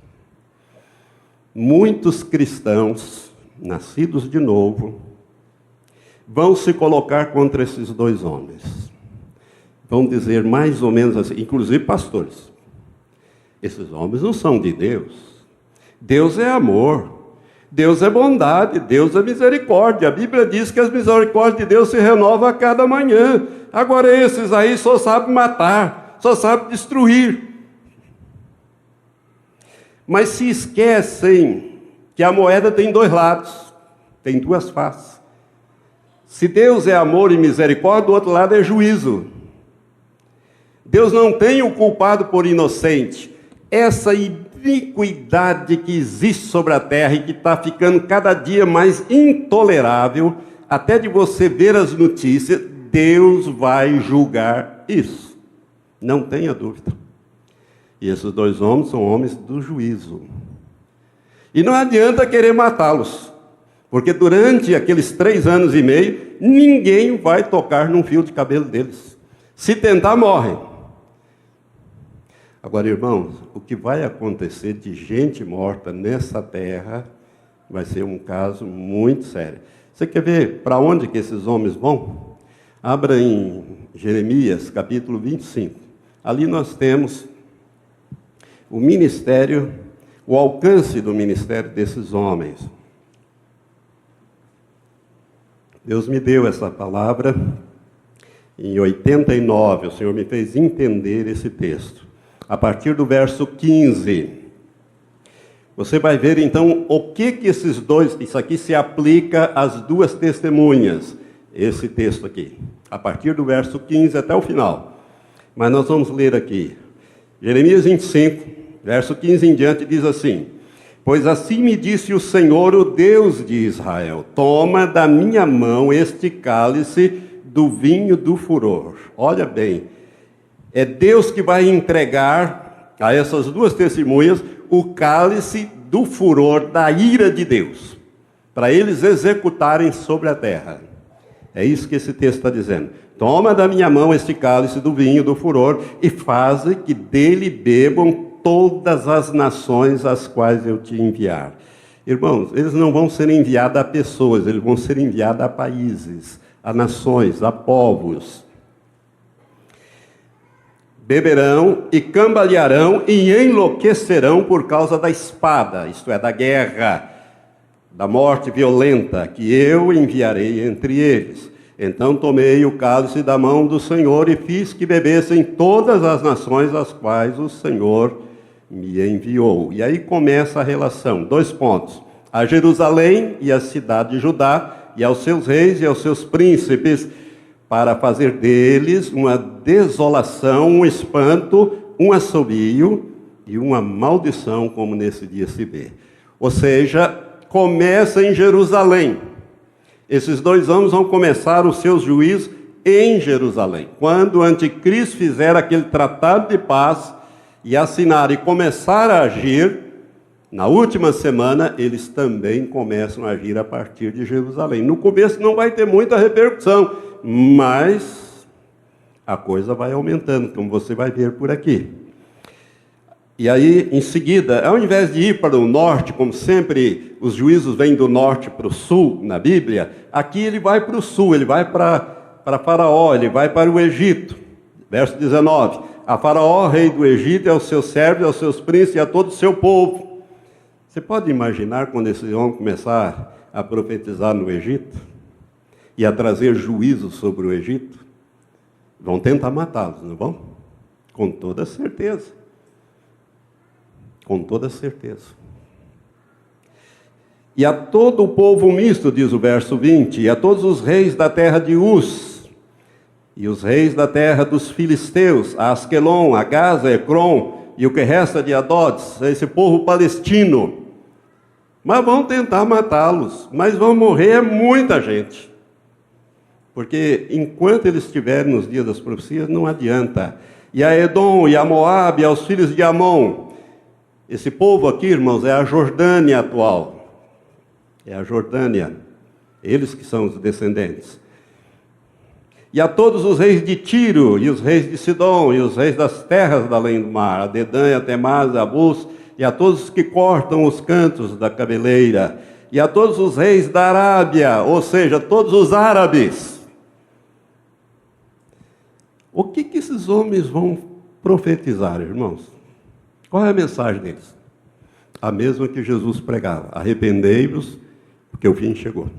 [SPEAKER 1] Muitos cristãos, nascidos de novo, vão se colocar contra esses dois homens. Vão dizer mais ou menos assim, inclusive pastores: esses homens não são de Deus. Deus é amor, Deus é bondade, Deus é misericórdia. A Bíblia diz que as misericórdias de Deus se renovam a cada manhã. Agora esses aí só sabem matar, só sabem destruir. Mas se esquecem que a moeda tem dois lados, tem duas faces. Se Deus é amor e misericórdia, do outro lado é juízo. Deus não tem o culpado por inocente. Essa iniquidade que existe sobre a terra e que está ficando cada dia mais intolerável, até de você ver as notícias, Deus vai julgar isso. Não tenha dúvida. E esses dois homens são homens do juízo. E não adianta querer matá-los, porque durante aqueles 3 anos e meio, ninguém vai tocar num fio de cabelo deles. Se tentar, morrem. Agora, irmãos, o que vai acontecer de gente morta nessa terra vai ser um caso muito sério. Você quer ver para onde que esses homens vão? Abra em Jeremias, capítulo 25. Ali nós temos o ministério, o alcance do ministério desses homens. Deus me deu essa palavra em 89, o Senhor me fez entender esse texto. A partir do verso 15, você vai ver então o que esses dois, isso aqui se aplica às duas testemunhas, esse texto aqui, a partir do verso 15 até o final. Mas nós vamos ler aqui, Jeremias 25, verso 15 em diante, diz assim: pois assim me disse o Senhor, o Deus de Israel, toma da minha mão este cálice do vinho do furor. Olha bem, é Deus que vai entregar a essas duas testemunhas o cálice do furor, da ira de Deus, para eles executarem sobre a terra. É isso que esse texto está dizendo. Toma da minha mão este cálice do vinho do furor e faze que dele bebam todas as nações às quais eu te enviar. Irmãos, eles não vão ser enviados a pessoas, eles vão ser enviados a países, a nações, a povos. Beberão e cambalearão e enlouquecerão por causa da espada, isto é, da guerra, da morte violenta, que eu enviarei entre eles. Então tomei o cálice da mão do Senhor e fiz que bebessem todas as nações às quais o Senhor me enviou. E aí começa a relação, 2 pontos. A Jerusalém e a cidade de Judá, e aos seus reis e aos seus príncipes, para fazer deles uma desolação, um espanto, um assobio e uma maldição, como nesse dia se vê. Ou seja, começa em Jerusalém. Esses 2 homens vão começar os seus juízos em Jerusalém. Quando o anticristo fizer aquele tratado de paz e assinar e começar a agir, na última semana, eles também começam a agir a partir de Jerusalém. No começo não vai ter muita repercussão, mas a coisa vai aumentando, como você vai ver por aqui. E aí, em seguida, ao invés de ir para o norte, como sempre os juízos vêm do norte para o sul na Bíblia, aqui ele vai para o sul, ele vai para Faraó, ele vai para o Egito. Verso 19: a Faraó, rei do Egito, e aos seus servos, aos seus príncipes e a todo o seu povo. Você pode imaginar quando esses homens começar a profetizar no Egito e a trazer juízo sobre o Egito? Vão tentar matá-los, não vão? Com toda certeza. Com toda certeza. E a todo o povo misto, diz o verso 20, e a todos os reis da terra de Uz, e os reis da terra dos filisteus, a Asquelon, a Gaza, Ecrom, e o que resta de Adotes, esse povo palestino. Mas vão tentar matá-los, mas vão morrer muita gente. Porque enquanto eles estiverem nos dias das profecias, não adianta. E a Edom, e a Moabe, e aos filhos de Amon. Esse povo aqui, irmãos, é a Jordânia atual. É a Jordânia. Eles que são os descendentes. E a todos os reis de Tiro, e os reis de Sidom, e os reis das terras da além do mar, a Dedã, a Temaz, a Bus, e a todos os que cortam os cantos da cabeleira, e a todos os reis da Arábia, ou seja, todos os árabes. O que esses homens vão profetizar, irmãos? Qual é a mensagem deles? A mesma que Jesus pregava: arrependei-vos, porque o fim chegou.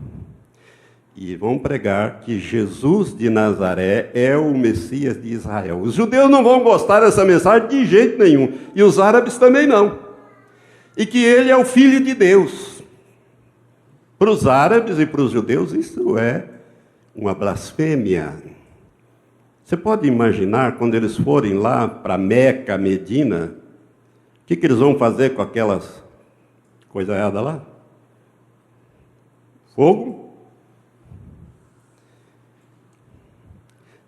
[SPEAKER 1] E vão pregar que Jesus de Nazaré é o Messias de Israel. Os judeus não vão gostar dessa mensagem de jeito nenhum, e os árabes também não. E que ele é o Filho de Deus. Para os árabes e para os judeus, isso é uma blasfêmia. Você pode imaginar quando eles forem lá para Meca, Medina, o que eles vão fazer com aquelas coisas erradas lá? Fogo?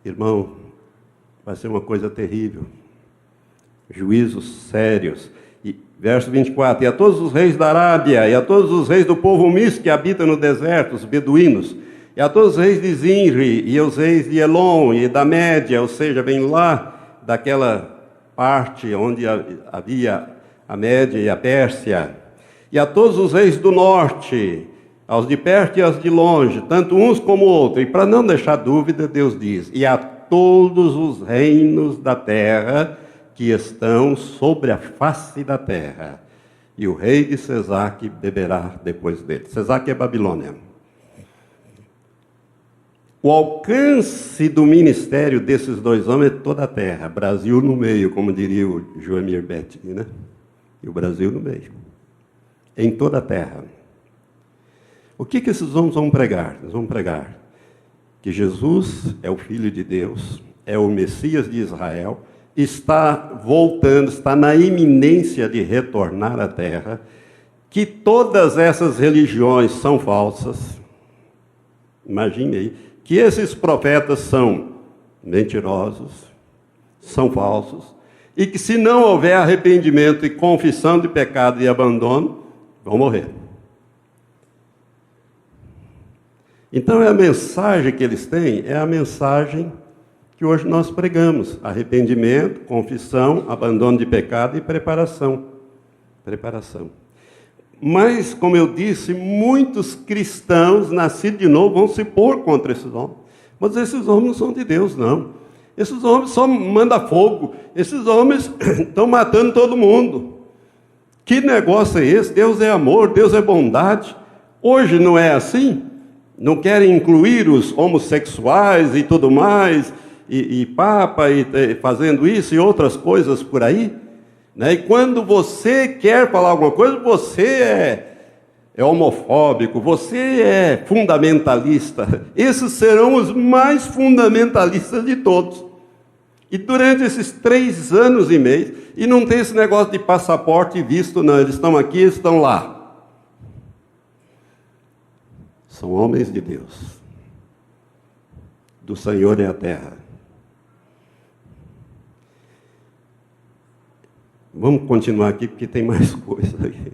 [SPEAKER 1] Irmão, vai ser uma coisa terrível. Juízos sérios. E, verso 24, e a todos os reis da Arábia, e a todos os reis do povo misto que habita no deserto, os beduínos, e a todos os reis de Zinri, e os reis de Elon, e da Média, ou seja, vem lá daquela parte onde havia a Média e a Pérsia, e a todos os reis do norte, aos de perto e aos de longe, tanto uns como outros. E para não deixar dúvida, Deus diz, e a todos os reinos da terra que estão sobre a face da terra, e o rei de Cesaque beberá depois dele. Cesaque é Babilônia. O alcance do ministério desses dois homens é toda a terra, Brasil no meio, como diria o Joemir Betti, né? E o Brasil no meio, em toda a terra. O que esses homens vão pregar? Eles vão pregar que Jesus é o Filho de Deus, é o Messias de Israel, está voltando, está na iminência de retornar à terra, que todas essas religiões são falsas. Imagine aí, que esses profetas são mentirosos, são falsos, e que se não houver arrependimento e confissão de pecado e abandono, vão morrer. Então a mensagem que eles têm é a mensagem que hoje nós pregamos: arrependimento, confissão, abandono de pecado e preparação. Preparação. Mas, como eu disse, muitos cristãos nascidos de novo vão se pôr contra esses homens. Mas esses homens não são de Deus, não. Esses homens só mandam fogo. Esses homens estão matando todo mundo. Que negócio é esse? Deus é amor, Deus é bondade. Hoje não é assim? Não querem incluir os homossexuais e tudo mais, e papa, e fazendo isso e outras coisas por aí? Né? E quando você quer falar alguma coisa, você é homofóbico, você é fundamentalista. Esses serão os mais fundamentalistas de todos. E durante esses 3 anos e meio, e não tem esse negócio de passaporte e visto, não. Eles estão aqui, estão lá. São homens de Deus. Do Senhor é a terra. Vamos continuar aqui, porque tem mais coisa aqui.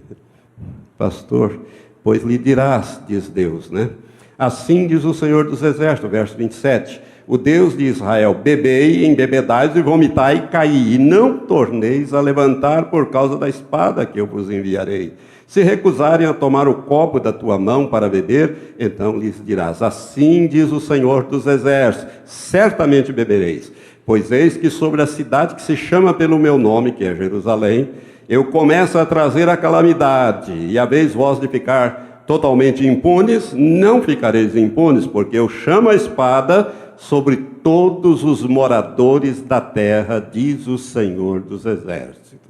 [SPEAKER 1] Pastor, pois lhe dirás, diz Deus, né? Assim diz o Senhor dos Exércitos, verso 27, o Deus de Israel, bebei, embebedais e vomitai e caí, e não torneis a levantar por causa da espada que eu vos enviarei. Se recusarem a tomar o copo da tua mão para beber, então lhes dirás, assim diz o Senhor dos Exércitos, certamente bebereis. Pois eis que sobre a cidade que se chama pelo meu nome, que é Jerusalém, eu começo a trazer a calamidade, e a vez vós de ficar totalmente impunes, não ficareis impunes, porque eu chamo a espada sobre todos os moradores da terra, diz o Senhor dos Exércitos.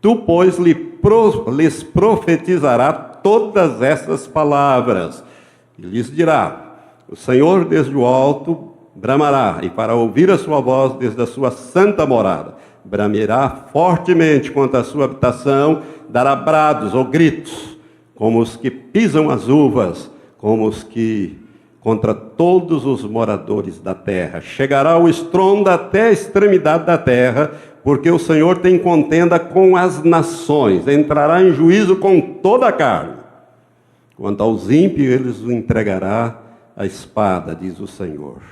[SPEAKER 1] Tu, pois, lhes profetizará todas essas palavras, e lhes dirá, o Senhor desde o alto bramará, e para ouvir a sua voz desde a sua santa morada, bramirá fortemente contra a sua habitação, dará brados ou gritos, como os que pisam as uvas, como os que contra todos os moradores da terra. Chegará o estrondo até a extremidade da terra, porque o Senhor tem contenda com as nações, entrará em juízo com toda a carne. Quanto aos ímpios, eles o entregará à espada, diz o Senhor.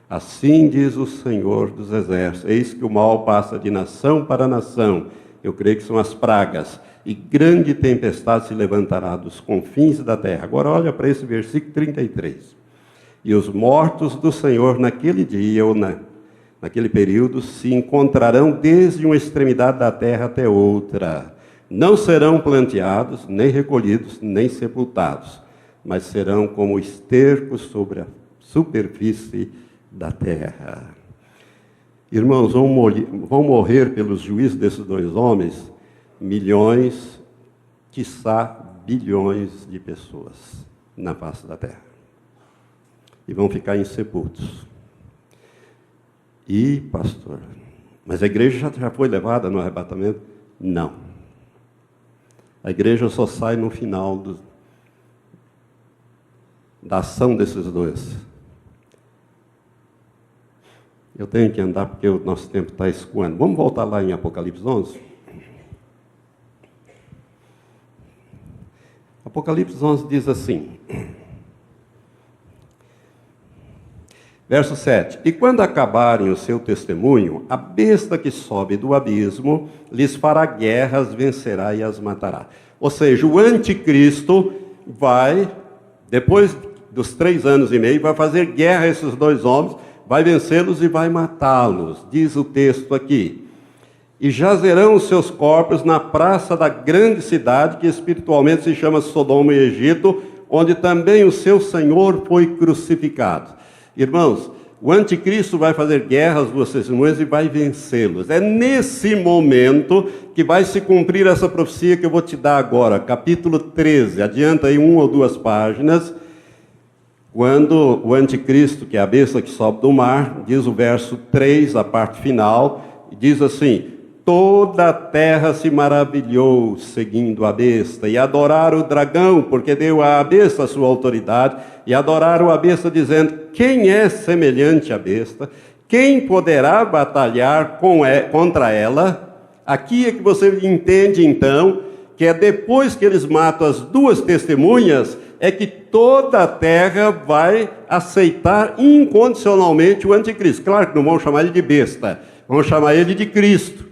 [SPEAKER 1] Assim diz o Senhor dos Exércitos, eis que o mal passa de nação para nação, eu creio que são as pragas, e grande tempestade se levantará dos confins da terra. Agora olha para esse versículo 33. E os mortos do Senhor naquele dia, ou naquele período, se encontrarão desde uma extremidade da terra até outra. Não serão planteados, nem recolhidos, nem sepultados, mas serão como esterco sobre a superfície da terra. Irmãos, vão morrer pelos juízos desses dois homens milhões, quiçá bilhões de pessoas na face da terra. e vão ficar insepultos. E, pastor, mas a igreja já foi levada no arrebatamento? Não. A igreja só sai no final da ação desses dois. Eu tenho que andar porque o nosso tempo está escoando. Vamos voltar lá em Apocalipse 11? Apocalipse 11 diz assim, verso 7, e quando acabarem o seu testemunho, a besta que sobe do abismo lhes fará guerras, vencerá e as matará. Ou seja, o anticristo vai, depois dos 3 anos e meio, vai fazer guerra a esses dois homens, vai vencê-los e vai matá-los, diz o texto aqui. E jazerão os seus corpos na praça da grande cidade, que espiritualmente se chama Sodoma e Egito, onde também o seu Senhor foi crucificado. Irmãos, o anticristo vai fazer guerra às duas testemunhas e vai vencê-los. É nesse momento que vai se cumprir essa profecia que eu vou te dar agora, capítulo 13, adianta aí 1 ou 2 páginas, quando o anticristo, que é a besta que sobe do mar, diz o verso 3, a parte final, diz assim, toda a terra se maravilhou seguindo a besta, e adoraram o dragão, porque deu à besta a sua autoridade, e adoraram a besta, dizendo, quem é semelhante à besta? Quem poderá batalhar contra ela? Aqui é que você entende, então, que é depois que eles matam as duas testemunhas, é que toda a terra vai aceitar incondicionalmente o anticristo. Claro que não vão chamar ele de besta, vão chamar ele de Cristo,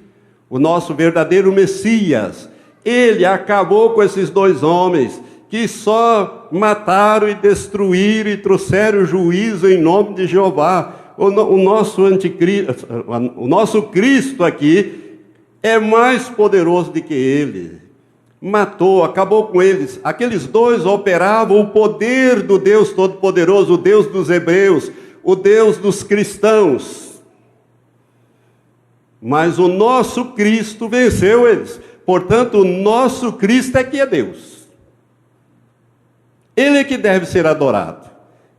[SPEAKER 1] o nosso verdadeiro Messias. Ele acabou com esses dois homens que só mataram e destruíram e trouxeram juízo em nome de Jeová. O nosso anticristo, o nosso Cristo aqui é mais poderoso do que ele. Matou, acabou com eles. Aqueles dois operavam o poder do Deus Todo-Poderoso, o Deus dos hebreus, o Deus dos cristãos. Mas o nosso Cristo venceu eles. Portanto, o nosso Cristo é que é Deus. Ele é que deve ser adorado.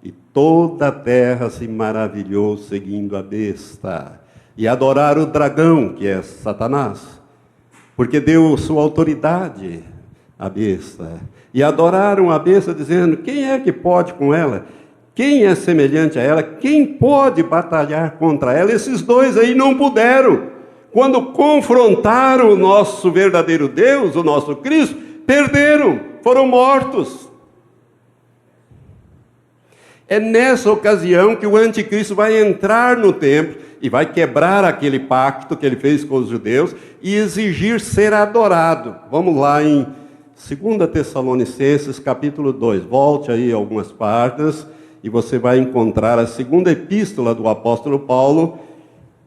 [SPEAKER 1] E toda a terra se maravilhou seguindo a besta. E adoraram o dragão, que é Satanás, porque deu sua autoridade à besta. E adoraram a besta, dizendo, quem é que pode com ela? Quem é semelhante a ela? Quem pode batalhar contra ela? Esses dois aí não puderam. Quando confrontaram o nosso verdadeiro Deus, o nosso Cristo, perderam, foram mortos. É nessa ocasião que o anticristo vai entrar no templo e vai quebrar aquele pacto que ele fez com os judeus e exigir ser adorado. Vamos lá em 2 Tessalonicenses, capítulo 2. Volte aí algumas páginas e você vai encontrar a segunda epístola do apóstolo Paulo,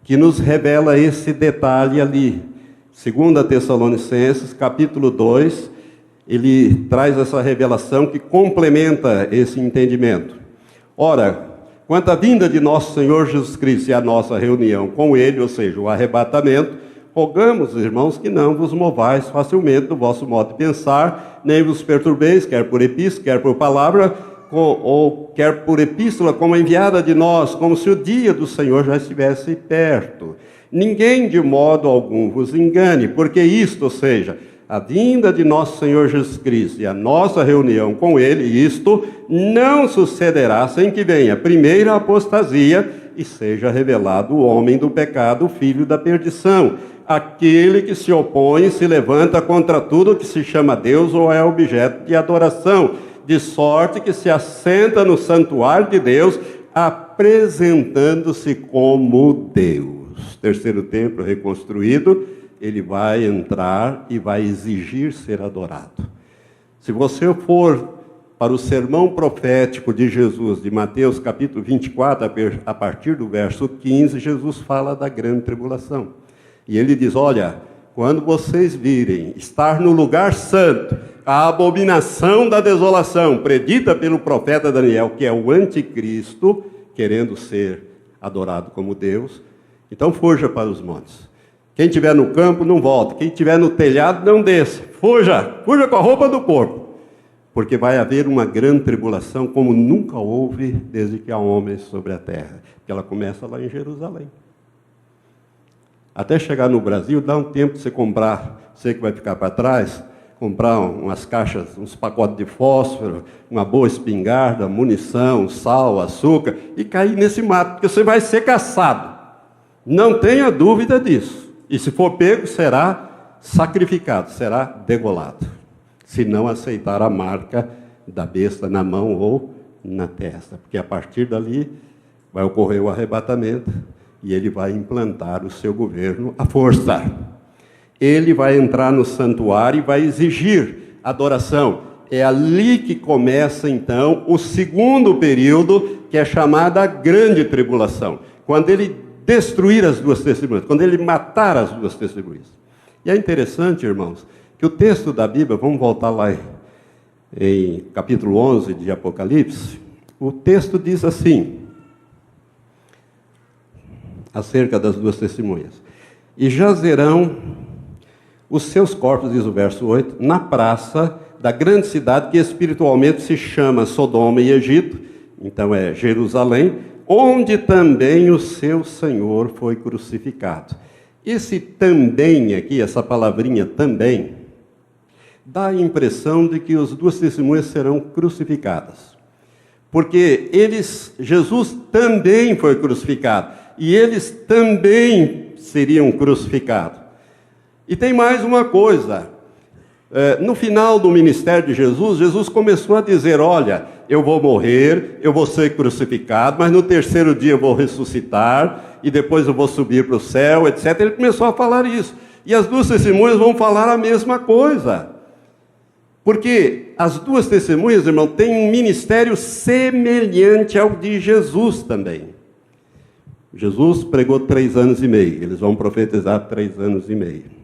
[SPEAKER 1] que nos revela esse detalhe ali. 2 Tessalonicenses, capítulo 2, ele traz essa revelação que complementa esse entendimento. Ora, quanto à vinda de nosso Senhor Jesus Cristo e a nossa reunião com Ele, ou seja, o arrebatamento, rogamos, irmãos, que não vos movais facilmente do vosso modo de pensar, nem vos perturbeis, quer por epístola, quer por palavra, ou quer por epístola como enviada de nós, como se o dia do Senhor já estivesse perto. Ninguém de modo algum vos engane, porque isto, ou seja, a vinda de nosso Senhor Jesus Cristo e a nossa reunião com Ele, isto não sucederá sem que venha primeiro a apostasia e seja revelado o homem do pecado, o filho da perdição, aquele que se opõe e se levanta contra tudo que se chama Deus ou é objeto de adoração, de sorte que se assenta no santuário de Deus, apresentando-se como Deus. Terceiro templo reconstruído, ele vai entrar e vai exigir ser adorado. Se você for para o sermão profético de Jesus, de Mateus capítulo 24, a partir do verso 15, Jesus fala da grande tribulação. E ele diz, olha, quando vocês virem estar no lugar santo, a abominação da desolação, predita pelo profeta Daniel, que é o anticristo, querendo ser adorado como Deus, então fuja para os montes. Quem estiver no campo, não volta. Quem estiver no telhado, não desça. Fuja com a roupa do corpo. Porque vai haver uma grande tribulação como nunca houve desde que há homens sobre a terra. Porque ela começa lá em Jerusalém. Até chegar no Brasil, dá um tempo de você comprar, você que vai ficar para trás, comprar umas caixas, uns pacotes de fósforo, uma boa espingarda, munição, sal, açúcar, e cair nesse mato, porque você vai ser caçado. Não tenha dúvida disso. E se for pego, será sacrificado, será degolado. Se não aceitar a marca da besta na mão ou na testa. Porque a partir dali vai ocorrer o arrebatamento e ele vai implantar o seu governo à força. Ele vai entrar no santuário e vai exigir adoração. É ali que começa, então, o segundo período, que é chamada Grande Tribulação. Quando ele destruir as duas testemunhas, quando ele matar as duas testemunhas. E é interessante, irmãos, que o texto da Bíblia, vamos voltar lá em capítulo 11 de Apocalipse, o texto diz assim, acerca das duas testemunhas: e jazerão os seus corpos, diz o verso 8, na praça da grande cidade que espiritualmente se chama Sodoma e Egito, então é Jerusalém, onde também o seu Senhor foi crucificado. Esse também aqui, essa palavrinha também, dá a impressão de que as duas testemunhas serão crucificadas. Porque Jesus também foi crucificado, e eles também seriam crucificados. E tem mais uma coisa, no final do ministério de Jesus, Jesus começou a dizer, olha, eu vou morrer, eu vou ser crucificado, mas no terceiro dia eu vou ressuscitar, e depois eu vou subir para o céu, etc. Ele começou a falar isso. E as duas testemunhas vão falar a mesma coisa. Porque as duas testemunhas, irmão, têm um ministério semelhante ao de Jesus também. Jesus pregou 3 anos e meio, eles vão profetizar 3 anos e meio.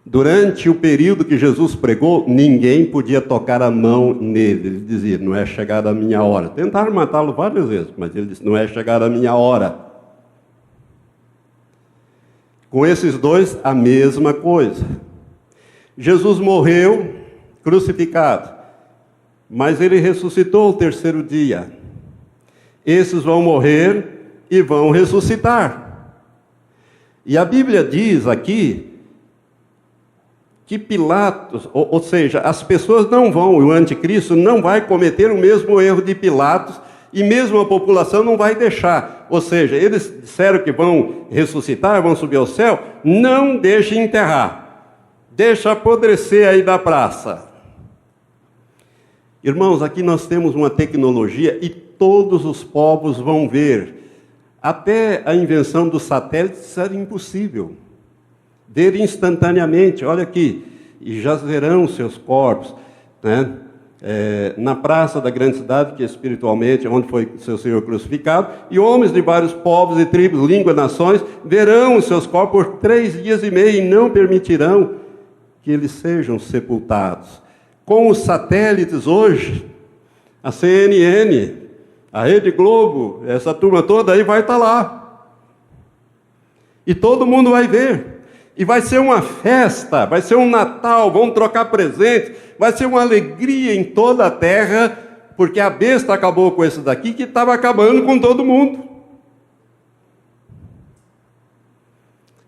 [SPEAKER 1] Durante o período que Jesus pregou, ninguém podia tocar a mão nele. Ele dizia, não é chegada a minha hora. Tentaram matá-lo várias vezes, mas ele disse, não é chegada a minha hora. Com esses dois, a mesma coisa. Jesus morreu crucificado, mas ele ressuscitou o terceiro dia. Esses vão morrer e vão ressuscitar. E a Bíblia diz aqui que Pilatos, ou seja, as pessoas não vão, o anticristo não vai cometer o mesmo erro de Pilatos, e mesmo a população não vai deixar. Ou seja, eles disseram que vão ressuscitar, vão subir ao céu, não deixe enterrar, deixa apodrecer aí da praça. Irmãos, aqui nós temos uma tecnologia e todos os povos vão ver. Até a invenção dos satélites era impossível. Ver instantaneamente, olha aqui, e jazerão seus corpos, né? Na praça da grande cidade, que espiritualmente é onde foi seu Senhor crucificado, e homens de vários povos e tribos, línguas, nações, verão os seus corpos por 3 dias e meio, e não permitirão que eles sejam sepultados. Com os satélites hoje, a CNN, a Rede Globo, essa turma toda aí vai estar lá. E todo mundo vai ver. E vai ser uma festa, vai ser um Natal, vão trocar presentes, vai ser uma alegria em toda a terra, porque a besta acabou com esse daqui que estava acabando com todo mundo.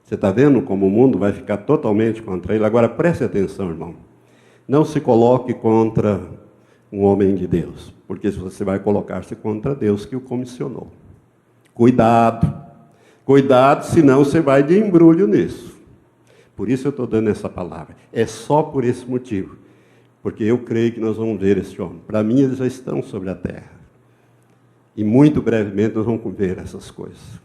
[SPEAKER 1] Você está vendo como o mundo vai ficar totalmente contra ele? Agora preste atenção, irmão. Não se coloque contra um homem de Deus, porque você vai colocar-se contra Deus que o comissionou. Cuidado, cuidado, senão você vai de embrulho nisso. Por isso eu estou dando essa palavra. É só por esse motivo. Porque eu creio que nós vamos ver esse homem. Para mim, eles já estão sobre a terra. E muito brevemente nós vamos ver essas coisas.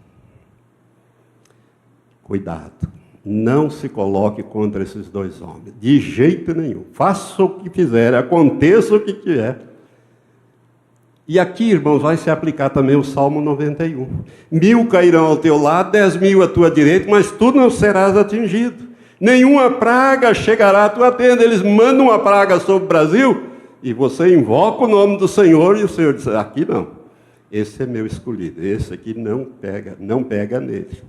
[SPEAKER 1] Cuidado. Não se coloque contra esses 2 homens. De jeito nenhum. Faça o que fizer, aconteça o que quiser. E aqui, irmãos, vai se aplicar também o Salmo 91. 1000 cairão ao teu lado, 10.000 à tua direita, mas tu não serás atingido. Nenhuma praga chegará à tua tenda. Eles mandam uma praga sobre o Brasil e você invoca o nome do Senhor e o Senhor diz, aqui não, esse é meu escolhido, esse aqui não pega nele.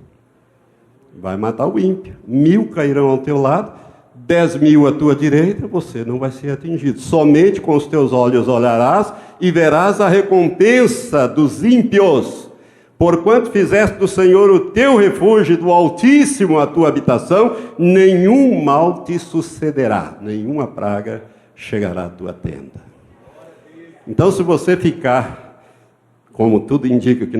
[SPEAKER 1] Vai matar o ímpio. 1000 cairão ao teu lado, 10.000 à tua direita, você não vai ser atingido. Somente com os teus olhos olharás e verás a recompensa dos ímpios. Porquanto fizeste do Senhor o teu refúgio, do Altíssimo a tua habitação, nenhum mal te sucederá, nenhuma praga chegará à tua tenda. Então, se você ficar, como tudo indica que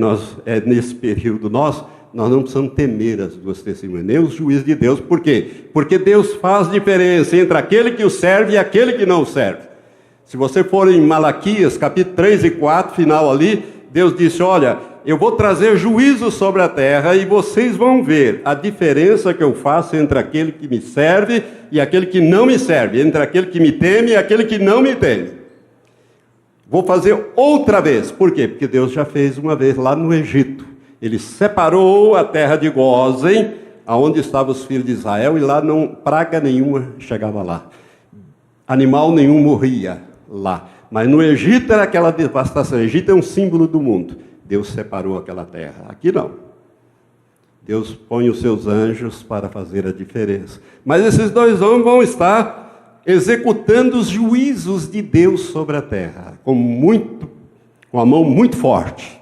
[SPEAKER 1] nesse período nós não precisamos temer as duas testemunhas, nem os juízes de Deus. Por quê? Porque Deus faz diferença entre aquele que o serve e aquele que não o serve. Se você for em Malaquias, capítulo 3 e 4, final ali, Deus disse, olha, eu vou trazer juízo sobre a terra e vocês vão ver a diferença que eu faço entre aquele que me serve e aquele que não me serve, entre aquele que me teme e aquele que não me teme. Vou fazer outra vez. Por quê? Porque Deus já fez uma vez lá no Egito. Ele separou a terra de Gósen, aonde estavam os filhos de Israel, e lá não praga nenhuma chegava lá. Animal nenhum morria lá. Mas no Egito era aquela devastação. O Egito é um símbolo do mundo. Deus separou aquela terra. Aqui não. Deus põe os seus anjos para fazer a diferença. Mas esses dois homens vão estar executando os juízos de Deus sobre a terra, com a mão muito forte,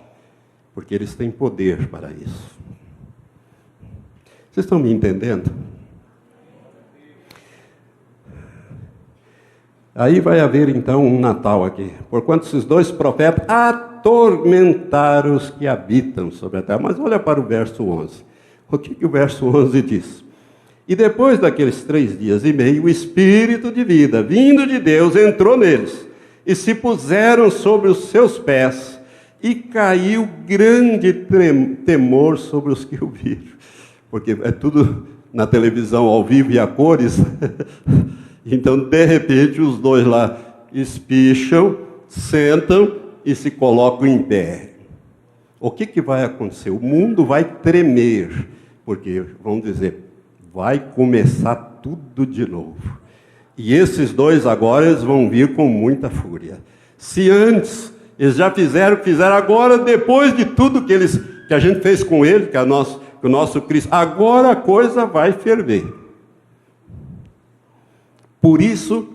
[SPEAKER 1] porque eles têm poder para isso. Vocês estão me entendendo? Aí vai haver então um Natal aqui. Porquanto esses dois profetas atormentaram os que habitam sobre a terra. Mas olha para o verso 11. O que o verso 11 diz? E depois daqueles 3 dias e meio, o Espírito de vida, vindo de Deus, entrou neles. E se puseram sobre os seus pés. E caiu grande temor sobre os que o viram. Porque é tudo na televisão ao vivo e a cores. Então, de repente, os dois lá espicham, sentam e se colocam em pé. O que vai acontecer? O mundo vai tremer, porque, vamos dizer, vai começar tudo de novo. E esses dois agora, eles vão vir com muita fúria. Se antes, eles já fizeram agora, depois de tudo que a gente fez com ele, que o nosso Cristo, agora a coisa vai ferver. Por isso,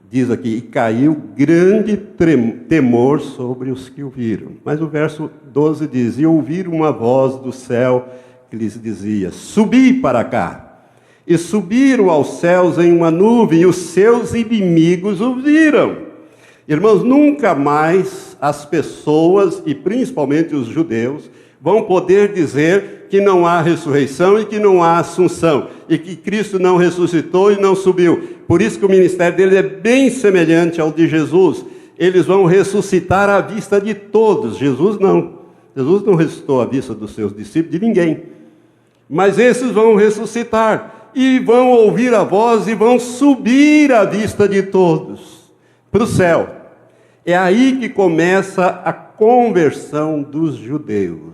[SPEAKER 1] diz aqui, e caiu grande temor sobre os que o viram. Mas o verso 12 diz, e ouviram uma voz do céu que lhes dizia, subi para cá. E subiram aos céus em uma nuvem, e os seus inimigos o viram. Irmãos, nunca mais as pessoas, e principalmente os judeus, vão poder dizer que não há ressurreição e que não há assunção, e que Cristo não ressuscitou e não subiu. Por isso que o ministério dele é bem semelhante ao de Jesus. Eles vão ressuscitar à vista de todos. Jesus não. Jesus não ressuscitou à vista dos seus discípulos, de ninguém. Mas esses vão ressuscitar, e vão ouvir a voz, e vão subir à vista de todos, para o céu. É aí que começa a conversão dos judeus.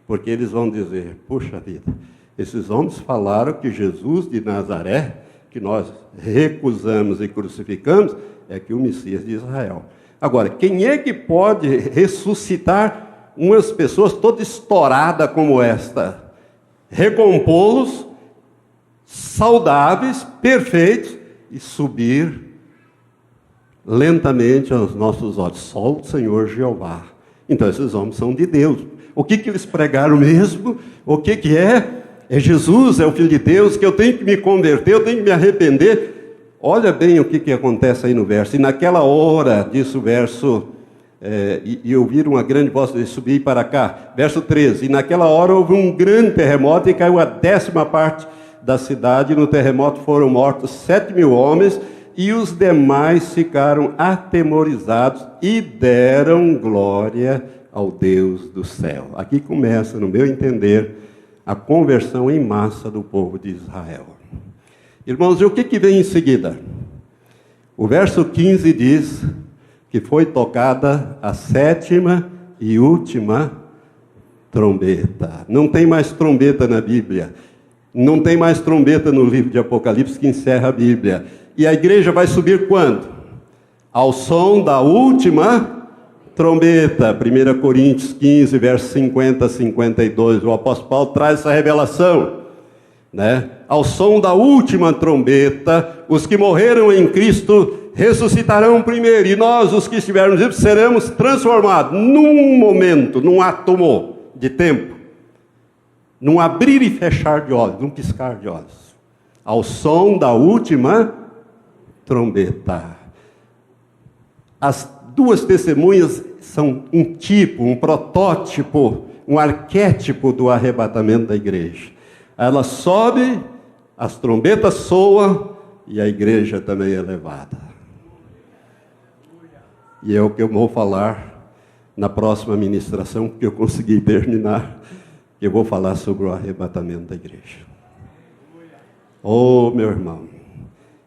[SPEAKER 1] Porque eles vão dizer, puxa vida, esses homens falaram que Jesus de Nazaré, que nós recusamos e crucificamos, é que o Messias de Israel. Agora, quem é que pode ressuscitar umas pessoas toda estourada como esta? Recompô-los, saudáveis, perfeitos, e subir lentamente aos nossos olhos. Só o Senhor Jeová. Então esses homens são de Deus. O que eles pregaram mesmo? O que é? É Jesus, é o Filho de Deus, que eu tenho que me converter, eu tenho que me arrepender. Olha bem o que acontece aí no verso. E naquela hora, diz o verso, e ouviram uma grande voz de subir para cá. Verso 13. E naquela hora houve um grande terremoto e caiu a 10ª parte da cidade. E no terremoto foram mortos 7.000 homens. E os demais ficaram atemorizados e deram glória ao Deus do céu. Aqui começa, no meu entender, a conversão em massa do povo de Israel. Irmãos, e o que vem em seguida? O verso 15 diz que foi tocada a 7ª e última trombeta. Não tem mais trombeta na Bíblia. Não tem mais trombeta no livro de Apocalipse que encerra a Bíblia. E a igreja vai subir quando? Ao som da última trombeta. 1 Coríntios 15, versos 50 a 52. O apóstolo Paulo traz essa revelação. né? Ao som da última trombeta, os que morreram em Cristo ressuscitarão primeiro, e nós, os que estivermos vivos, seremos transformados num momento, num átomo de tempo, num abrir e fechar de olhos, num piscar de olhos, ao som da última trombeta. As duas testemunhas são um tipo, um protótipo, um arquétipo do arrebatamento da igreja. Ela sobe, as trombetas soam e a igreja também é levada. E é o que eu vou falar na próxima ministração, porque eu consegui terminar. Eu vou falar sobre o arrebatamento da igreja. Oh, meu irmão.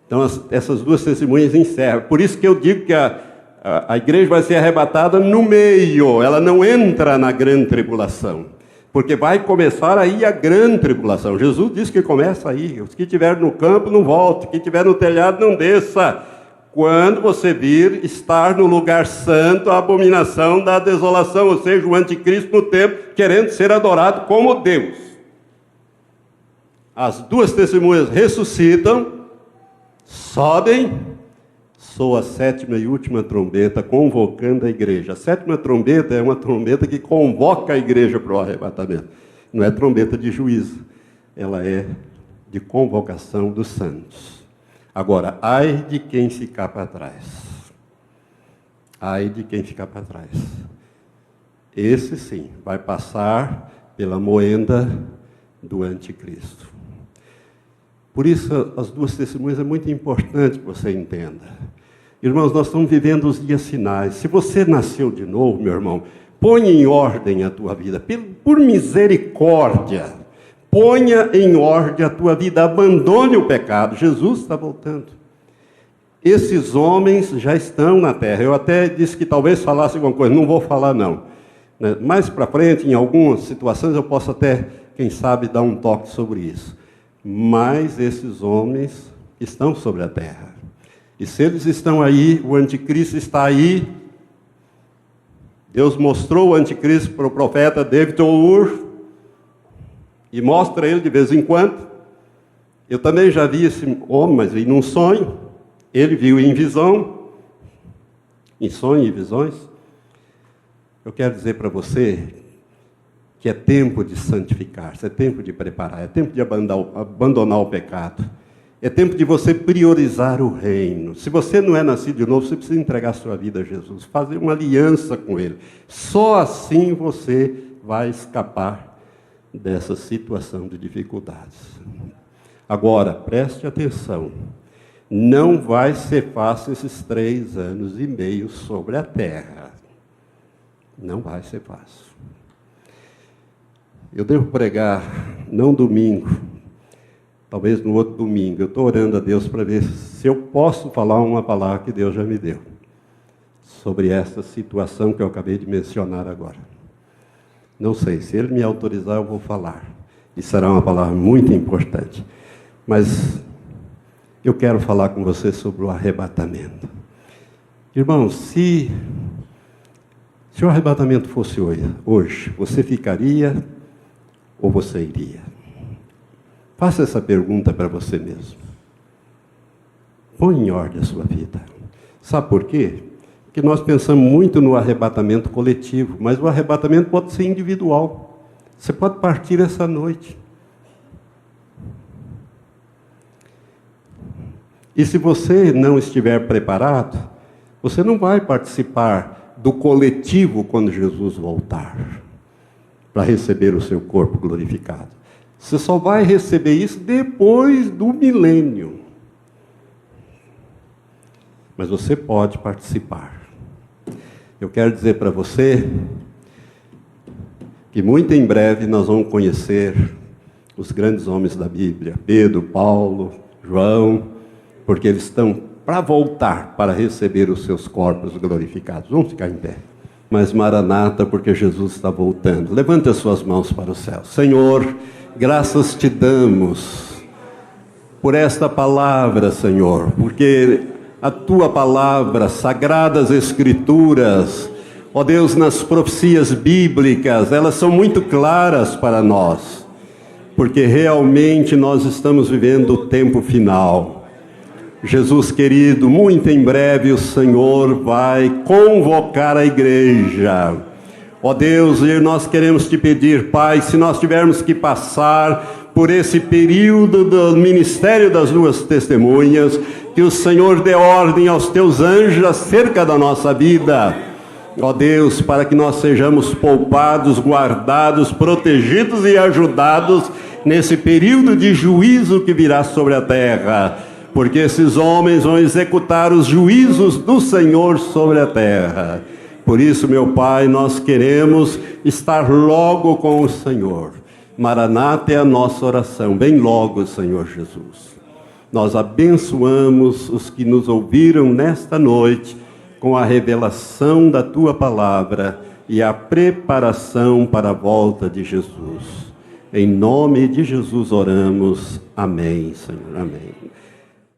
[SPEAKER 1] Então, essas duas testemunhas encerram. Por isso que eu digo que a igreja vai ser arrebatada no meio. Ela não entra na grande tribulação. Porque vai começar aí a grande tribulação. Jesus disse que começa aí. Os que estiverem no campo não voltem. Quem estiver no telhado não desça. Quando você vir estar no lugar santo, a abominação da desolação, ou seja, o anticristo no templo, querendo ser adorado como Deus. As duas testemunhas ressuscitam, sobem, soa a sétima e última trombeta, convocando a igreja. A sétima trombeta é uma trombeta que convoca a igreja para o arrebatamento. Não é trombeta de juízo, ela é de convocação dos santos. Agora, ai de quem ficar para trás. Ai de quem ficar para trás. Esse sim, vai passar pela moenda do anticristo. Por isso, as duas testemunhas é muito importante que você entenda. Irmãos, nós estamos vivendo os dias finais. Se você nasceu de novo, meu irmão, põe em ordem a tua vida. Por misericórdia. Ponha em ordem a tua vida, abandone o pecado. Jesus está voltando. Esses homens já estão na terra. Eu até disse que talvez falasse alguma coisa, não vou falar não. Mais para frente, em algumas situações, eu posso até, quem sabe, dar um toque sobre isso. Mas esses homens estão sobre a terra. E se eles estão aí, o anticristo está aí. Deus mostrou o anticristo para o profeta David O'Ur, e mostra ele de vez em quando. Eu também já vi esse homem, mas vi num sonho. Ele viu em visão, em sonho e visões. Eu quero dizer para você que é tempo de santificar-se, é tempo de preparar, é tempo de abandonar o pecado. É tempo de você priorizar o reino. Se você não é nascido de novo, você precisa entregar a sua vida a Jesus, fazer uma aliança com Ele. Só assim você vai escapar dessa situação de dificuldades. Agora, preste atenção, não vai ser fácil esses 3 anos e meio sobre a terra. Não vai ser fácil. Eu devo pregar, não domingo, talvez no outro domingo. Eu estou orando a Deus para ver se eu posso falar uma palavra que Deus já me deu, sobre essa situação que eu acabei de mencionar agora. Não sei, se Ele me autorizar, eu vou falar. E será uma palavra muito importante. Mas eu quero falar com você sobre o arrebatamento. Irmãos, se o arrebatamento fosse hoje, você ficaria ou você iria? Faça essa pergunta para você mesmo. Põe em ordem a sua vida. Sabe por quê? Que nós pensamos muito no arrebatamento coletivo, mas o arrebatamento pode ser individual. Você pode partir essa noite. E se você não estiver preparado, você não vai participar do coletivo quando Jesus voltar, para receber o seu corpo glorificado. Você só vai receber isso depois do milênio. Mas você pode participar. Eu quero dizer para você que muito em breve nós vamos conhecer os grandes homens da Bíblia, Pedro, Paulo, João, porque eles estão para voltar para receber os seus corpos glorificados. Vamos ficar em pé. Mas Maranata, porque Jesus está voltando. Levante as suas mãos para o céu. Senhor, graças te damos por esta palavra, Senhor, porque a tua palavra, sagradas escrituras, ó Deus, nas profecias bíblicas, elas são muito claras para nós. porque realmente nós estamos vivendo o tempo final. Jesus querido, muito em breve o Senhor vai convocar a igreja. Ó Deus, e nós queremos te pedir, Pai, se nós tivermos que passar por esse período do ministério das duas testemunhas, que o Senhor dê ordem aos teus anjos acerca da nossa vida. Ó Deus, para que nós sejamos poupados, guardados, protegidos e ajudados nesse período de juízo que virá sobre a terra, porque esses homens vão executar os juízos do Senhor sobre a terra. Por isso, meu Pai, nós queremos estar logo com o Senhor. Maranata é a nossa oração, bem logo, Senhor Jesus. Nós abençoamos os que nos ouviram nesta noite com a revelação da Tua Palavra e a preparação para a volta de Jesus. Em nome de Jesus oramos. Amém, Senhor. Amém.